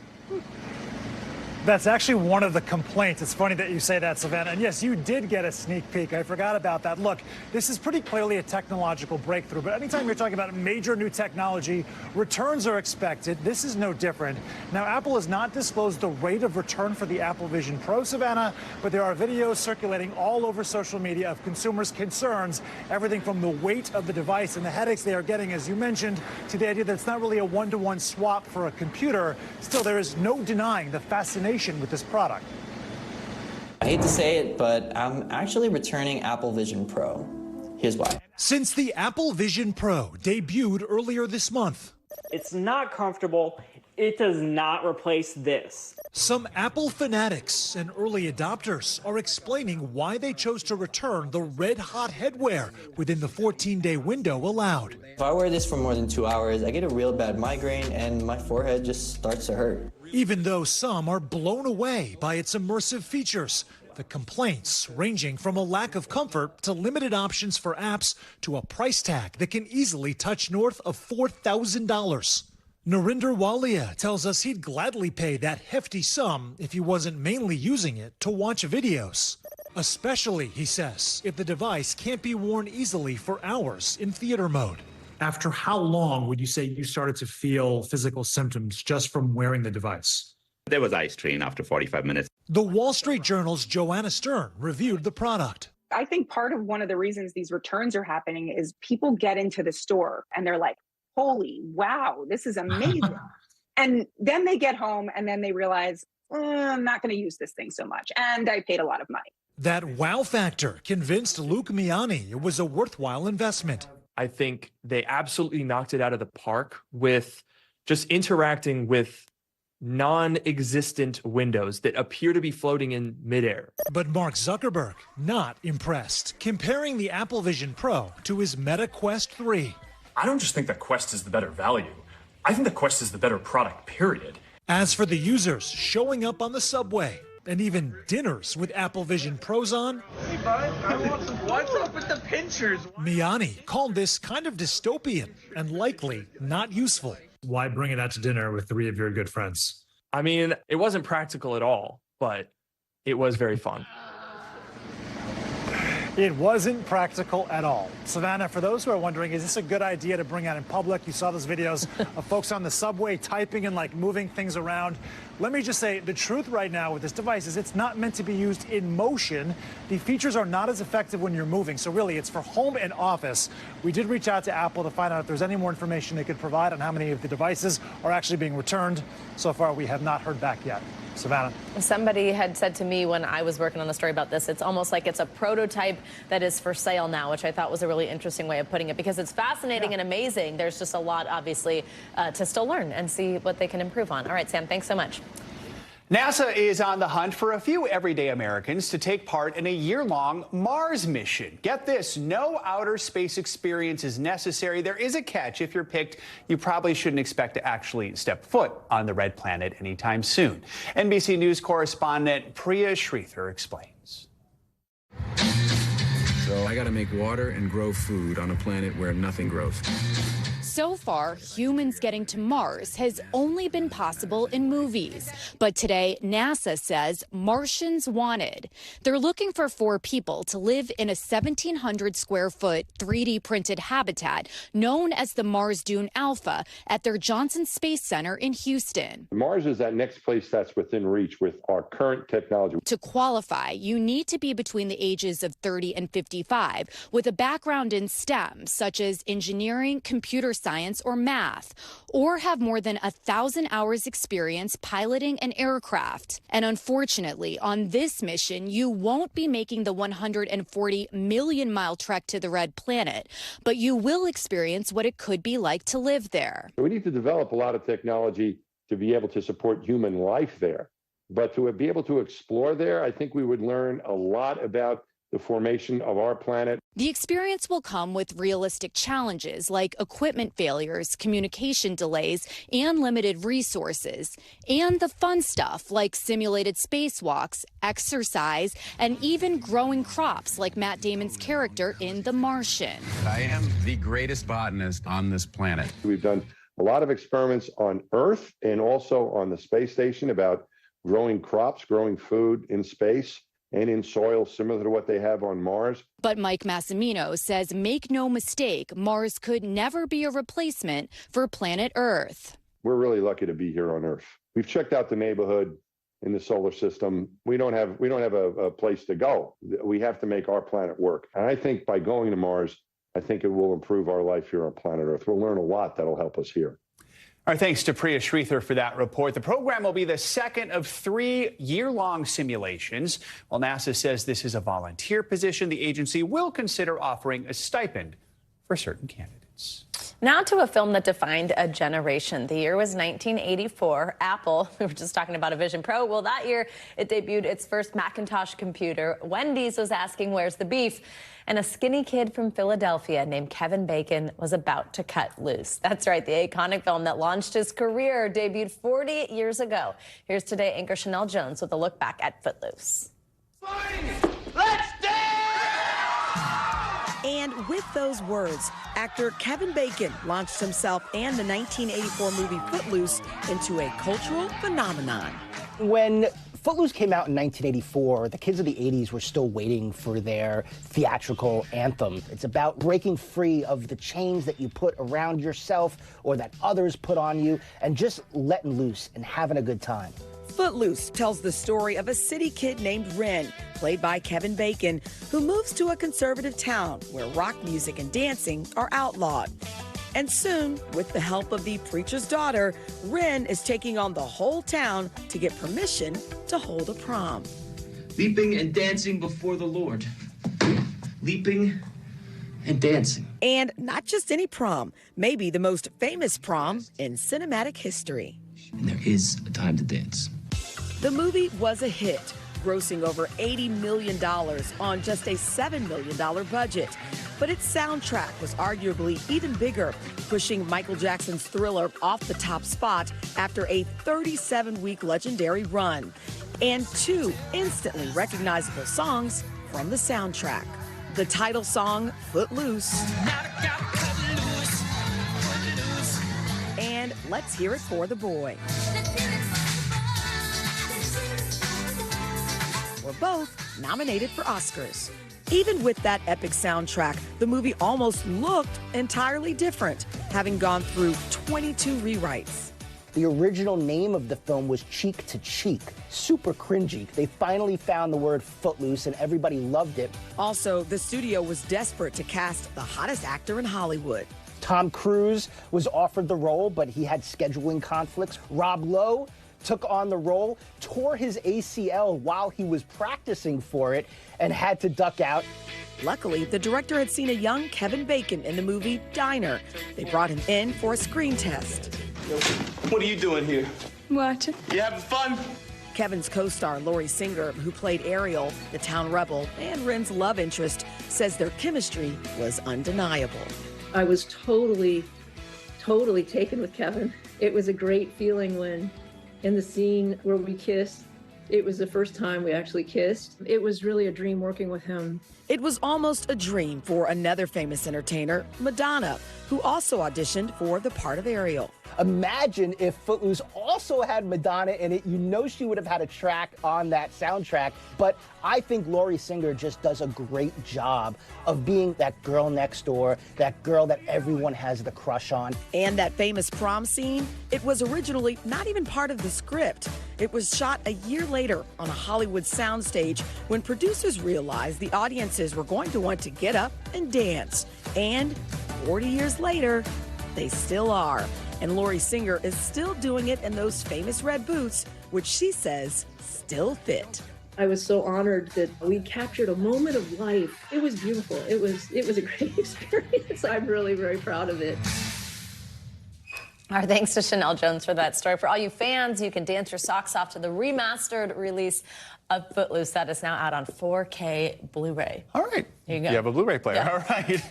S5: That's actually one of the complaints. It's funny that you say that, Savannah. And yes, you did get a sneak peek. I forgot about that. Look, this is pretty clearly a technological breakthrough. But anytime you're talking about major new technology, returns are expected. This is no different. Now, Apple has not disclosed the rate of return for the Apple Vision Pro, Savannah, but there are videos circulating all over social media of consumers' concerns, everything from the weight of the device and the headaches they are getting, as you mentioned, to the idea that it's not really a one-to-one swap for a computer. Still, there is no denying the fascination with this product.
S7: I hate to say it, but I'm actually returning Apple Vision Pro. Here's why.
S5: Since the Apple Vision Pro debuted earlier this month,
S13: it's not comfortable. It does not replace this.
S5: Some Apple fanatics and early adopters are explaining why they chose to return the red-hot headwear within the 14-day window allowed.
S7: If I wear this for more than 2 hours, I get a real bad migraine and my forehead just starts to hurt.
S5: Even though some are blown away by its immersive features, the complaints ranging from a lack of comfort to limited options for apps to a price tag that can easily touch north of $4,000. Narinder Walia tells us he'd gladly pay that hefty sum if he wasn't mainly using it to watch videos. Especially, he says, if the device can't be worn easily for hours in theater mode. After how long would you say you started to feel physical symptoms just from wearing the device?
S14: There was eye strain after 45 minutes.
S5: The Wall Street Journal's Joanna Stern reviewed the product.
S16: I think part of one of the reasons these returns are happening is people get into the store and they're like, holy wow, this is amazing. And then they get home and then they realize, I'm not going to use this thing so much. And I paid a lot of money.
S5: That wow factor convinced Luke Miani it was a worthwhile investment.
S17: I think they absolutely knocked it out of the park with just interacting with
S8: non-existent windows that appear to be floating in midair.
S5: But Mark Zuckerberg, not impressed, comparing the Apple Vision Pro to his Meta Quest 3.
S17: I don't just think that Quest is the better value. I think the Quest is the better product, period.
S5: As for the users showing up on the subway and even dinners with Apple Vision Pros on,
S18: hey bud, I want some. What's up with the pinchers?
S5: Miani called this kind of dystopian and likely not useful. Why bring it out to dinner with 3 of your good friends?
S8: I mean, it wasn't practical at all, but it was very fun.
S5: It wasn't practical at all. Savannah, for those who are wondering, is this a good idea to bring out in public? You saw those videos of folks on the subway typing and like moving things around. Let me just say the truth right now with this device is it's not meant to be used in motion. The features are not as effective when you're moving. So really, it's for home and office. We did reach out to Apple to find out if there's any more information they could provide on how many of the devices are actually being returned. So far, we have not heard back yet. Savannah.
S1: Somebody had said to me when I was working on the story about this, it's almost like it's a prototype that is for sale now, which I thought was a really interesting way of putting it, because it's fascinating and amazing. There's just a lot, obviously, to still learn and see what they can improve on. All right, Sam, thanks so much.
S3: NASA is on the hunt for a few everyday Americans to take part in a year-long Mars mission. Get this, no outer space experience is necessary. There is a catch. If you're picked, you probably shouldn't expect to actually step foot on the red planet anytime soon. NBC News correspondent Priya Sridhar explains.
S19: So I got to make water and grow food on a planet where nothing grows.
S20: So far, humans getting to Mars has only been possible in movies. But today, NASA says Martians wanted. They're looking for 4 people to live in a 1,700 square foot 3D printed habitat known as the Mars Dune Alpha at their Johnson Space Center in Houston.
S22: Mars is that next place that's within reach with our current technology.
S20: To qualify, you need to be between the ages of 30 and 55 with a background in STEM, such as engineering, computer science, or math, or have more than 1,000 hours experience piloting an aircraft. And unfortunately, on this mission, you won't be making the 140 million mile trek to the red planet, but you will experience what it could be like to live there.
S22: We need to develop a lot of technology to be able to support human life there. But to be able to explore there, I think we would learn a lot about the formation of our planet.
S20: The experience will come with realistic challenges like equipment failures, communication delays, and limited resources. And the fun stuff like simulated spacewalks, exercise, and even growing crops like Matt Damon's character in The Martian.
S19: I am the greatest botanist on this planet.
S22: We've done a lot of experiments on Earth and also on the space station about growing crops, growing food in space and in soil similar to what they have on Mars.
S20: But Mike Massimino says, make no mistake, Mars could never be a replacement for planet Earth.
S22: We're really lucky to be here on Earth. We've checked out the neighborhood in the solar system. We don't have a place to go. We have to make our planet work. And I think by going to Mars, I think it will improve our life here on planet Earth. We'll learn a lot that'll help us here.
S3: Our thanks to Priya Sridhar for that report. The program will be the second of 3 year-long simulations. While NASA says this is a volunteer position, the agency will consider offering a stipend for certain candidates.
S1: Now to a film that defined a generation. The year was 1984. Apple, we were just talking about a Vision Pro. Well, that year it debuted its first Macintosh computer. Wendy's was asking, where's the beef? And a skinny kid from Philadelphia named Kevin Bacon was about to cut loose. That's right, the iconic film that launched his career debuted 40 years ago. Here's Today anchor Chanel Jones with a look back at Footloose.
S23: Let's And with those words, actor Kevin Bacon launched himself and the 1984 movie Footloose into a cultural phenomenon.
S24: When Footloose came out in 1984, the kids of the 80s were still waiting for their theatrical anthem. It's about breaking free of the chains that you put around yourself or that others put on you and just letting loose and having a good time.
S23: Footloose tells the story of a city kid named Ren, played by Kevin Bacon, who moves to a conservative town where rock music and dancing are outlawed. And soon, with the help of the preacher's daughter, Ren is taking on the whole town to get permission to hold a prom.
S29: Leaping and dancing before the Lord. Leaping and dancing.
S23: And not just any prom, maybe the most famous prom in cinematic history.
S29: and there is a time to dance.
S23: The movie was a hit, grossing over $80 million on just a $7 million budget. But its soundtrack was arguably even bigger, pushing Michael Jackson's Thriller off the top spot after a 37-week legendary run. And 2 instantly recognizable songs from the soundtrack. The title song, Footloose. And Let's Hear It for the Boy. Were both nominated for Oscars. Even with that epic soundtrack, the movie almost looked entirely different, having gone through 22 rewrites.
S24: The original name of the film was Cheek to Cheek. Super cringy. They finally found the word footloose and everybody loved it.
S23: Also, the studio was desperate to cast the hottest actor in Hollywood.
S24: Tom Cruise was offered the role, but he had scheduling conflicts. Rob Lowe took on the role, tore his ACL while he was practicing for it, and had to duck out.
S23: Luckily, the director had seen a young Kevin Bacon in the movie Diner. They brought him in for a screen test.
S18: What are you doing here?
S23: Watching.
S18: You having fun?
S23: Kevin's co-star, Laurie Singer, who played Ariel, the town rebel, and Ren's love interest, says their chemistry was undeniable.
S4: I was totally taken with Kevin. It was a great feeling when, in the scene where we kissed, it was the first time we actually kissed. It was really a dream working with him.
S23: It was almost a dream for another famous entertainer, Madonna, who also auditioned for the part of Ariel.
S24: Imagine if Footloose also had Madonna in it. You know she would have had a track on that soundtrack. But I think Laurie Singer just does a great job of being that girl next door, that girl that everyone has the crush on.
S23: And that famous prom scene, it was originally not even part of the script. It was shot a year later on a Hollywood soundstage when producers realized the audiences were going to want to get up and dance. And 40 years later, they still are. And Laurie Singer is still doing it in those famous red boots, which she says still fit.
S4: I was so honored that we captured a moment of life. It was beautiful. It was a great experience. I'm really very proud of it.
S1: Our thanks to Chanel Jones for that story. For all you fans, you can dance your socks off to the remastered release of Footloose. That is now out on 4K Blu-ray.
S3: All right.
S1: Here you go.
S3: You have a Blu-ray player.
S1: Yeah.
S3: All right.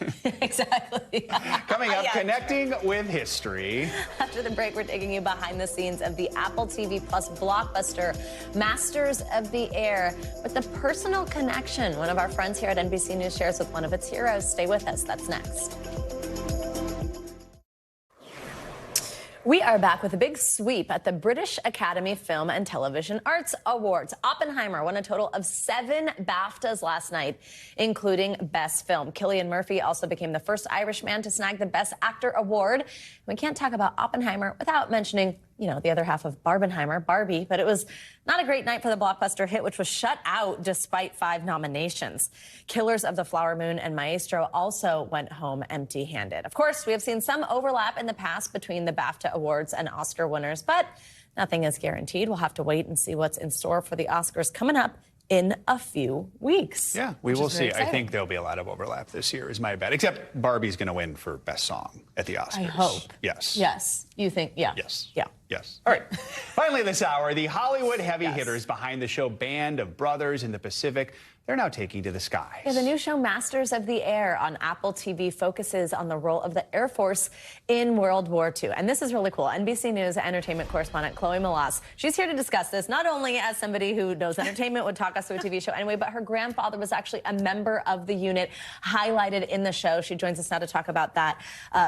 S1: Exactly.
S3: Coming up, Connecting with History.
S1: After the break, we're taking you behind the scenes of the Apple TV Plus blockbuster Masters of the Air with a personal connection. One of our friends here at NBC News shares with one of its heroes. Stay with us. That's next. We are back with a big sweep at the British Academy Film and Television Arts Awards. Oppenheimer won a total of 7 BAFTAs last night, including Best Film. Cillian Murphy also became the first Irish man to snag the Best Actor award. We can't talk about Oppenheimer without mentioning, the other half of Barbenheimer, Barbie, but it was not a great night for the blockbuster hit, which was shut out despite 5 nominations. Killers of the Flower Moon and Maestro also went home empty-handed. Of course, we have seen some overlap in the past between the BAFTA awards and Oscar winners, but nothing is guaranteed. We'll have to wait and see what's in store for the Oscars coming up in a few weeks.
S3: Yeah, we will see. I think there'll be a lot of overlap this year is my bet, except Barbie's going to win for Best Song at the Oscars.
S1: I hope.
S3: Yes.
S1: Yes. You think, yeah.
S3: Yes.
S1: Yeah.
S3: Yes. All right. Finally this hour, the Hollywood heavy hitters behind the show Band of Brothers in the Pacific, they're now taking to the skies.
S1: Yeah, the new show Masters of the Air on Apple TV focuses on the role of the Air Force in World War II. And this is really cool. NBC News entertainment correspondent Chloe Melas, she's here to discuss this, not only as somebody who knows entertainment, would talk us through a TV show anyway, but her grandfather was actually a member of the unit highlighted in the show. She joins us now to talk about that,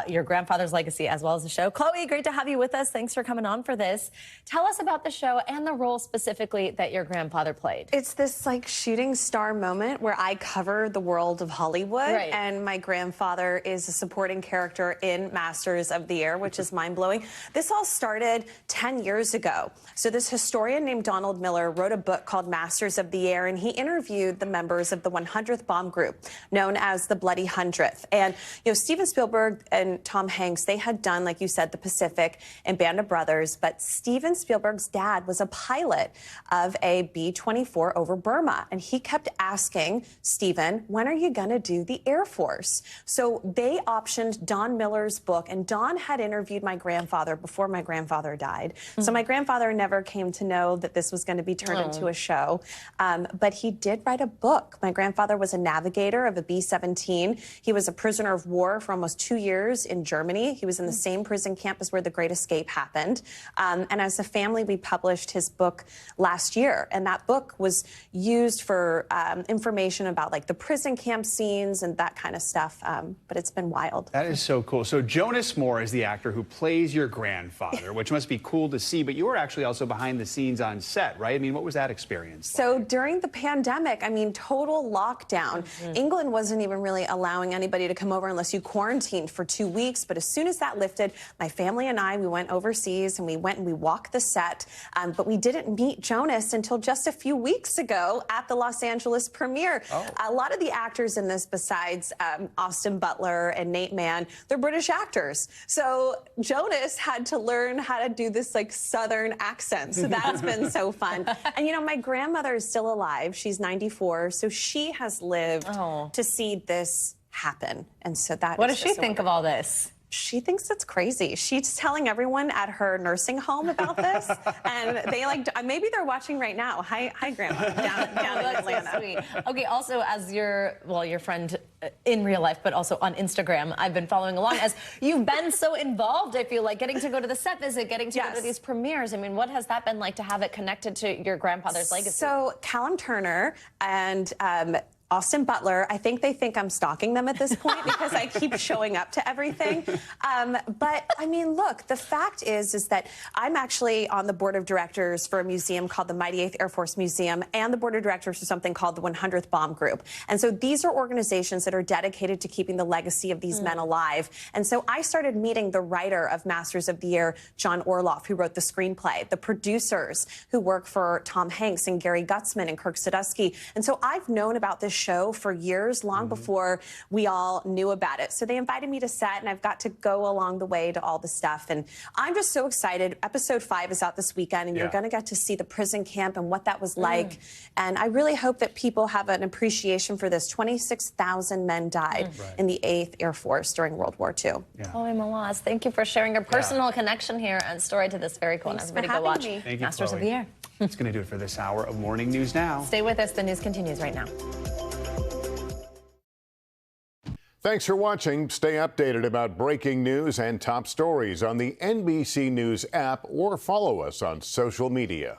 S1: your grandfather's legacy as well as the show. Chloe, great to have you with us. Thanks for coming on for this. Tell us about the show and the role specifically that your grandfather played.
S6: It's this shooting star moment where I cover the world of Hollywood, and my grandfather is a supporting character in Masters of the Air, which is mind-blowing. This all started 10 years ago. So this historian named Donald Miller wrote a book called Masters of the Air, and he interviewed the members of the 100th Bomb Group, known as the Bloody 100th. And, Steven Spielberg and Tom Hanks, they had done, like you said, The Pacific and Band of Brothers, but Steven Spielberg's dad was a pilot of a B-24 over Burma, and he kept asking, Stephen, when are you going to do the Air Force? So they optioned Don Miller's book, and Don had interviewed my grandfather before my grandfather died. So my grandfather never came to know that this was going to be turned into a show, but he did write a book. My grandfather was a navigator of a B-17. He was a prisoner of war for almost 2 years in Germany. He was in the same prison camp as where the Great Escape happened. And as a family, we published his book last year. And that book was used for information about like the prison camp scenes and that kind of stuff. But it's been wild.
S3: That is so cool. So Jonas Moore is the actor who plays your grandfather, which must be cool to see. But you were actually also behind the scenes on set, right? I mean, what was that experience?
S6: So during the pandemic, I mean, total lockdown. England wasn't even really allowing anybody to come over unless you quarantined for 2 weeks. But as soon as that lifted, my family and I, we went overseas and we went and we walked the set. But we didn't meet Jonas until just a few weeks ago at the Los Angeles premiere. A lot of the actors in this, besides Austin Butler and Nate Mann, they're British actors. So Jonas had to learn how to do this like Southern accent. So that's been so fun. And you know, my grandmother is still alive. She's 94. So she has lived to see this happen. And so that
S1: What does she think of all this?
S6: She thinks it's crazy. She's telling everyone at her nursing home about this, and they like maybe they're watching right now. Hi, Grandma, down in Atlanta.
S1: So sweet. Okay, also as your friend in real life, but also on Instagram, I've been following along as you've been so involved. I feel like getting to go to the set visit, getting to go to these premieres. I mean, what has that been like to have it connected to your grandfather's legacy?
S6: So Callum Turner and Austin Butler, I think they think I'm stalking them at this point because I keep showing up to everything. But I mean, look, the fact is that I'm actually on the board of directors for a museum called the Mighty 8th Air Force Museum and the board of directors for something called the 100th Bomb Group. And so these are organizations that are dedicated to keeping the legacy of these men alive. And so I started meeting the writer of Masters of the Air, John Orloff, who wrote the screenplay, the producers who work for Tom Hanks and Gary Gutzman and Kirk Sadusky. And so I've known about this show for years, long before we all knew about it. So they invited me to set, and I've got to go along the way to all the stuff. And I'm just so excited. Episode 5 is out this weekend, and you're going to get to see the prison camp and what that was like. And I really hope that people have an appreciation for this. 26,000 men died in the 8th Air Force during World War II.
S1: Chloe Melas, thank you for sharing your personal connection here and story to this. Very cool.
S6: Thanks
S1: Everybody
S6: for
S1: go watch
S6: having me.
S3: Thank you,
S1: Masters
S3: Chloe.
S1: of the Air.
S3: That's going to do it for this hour of Morning News Now.
S1: Stay with us. The news continues right now.
S9: Thanks for watching. Stay updated about breaking news and top stories on the NBC News app or follow us on social media.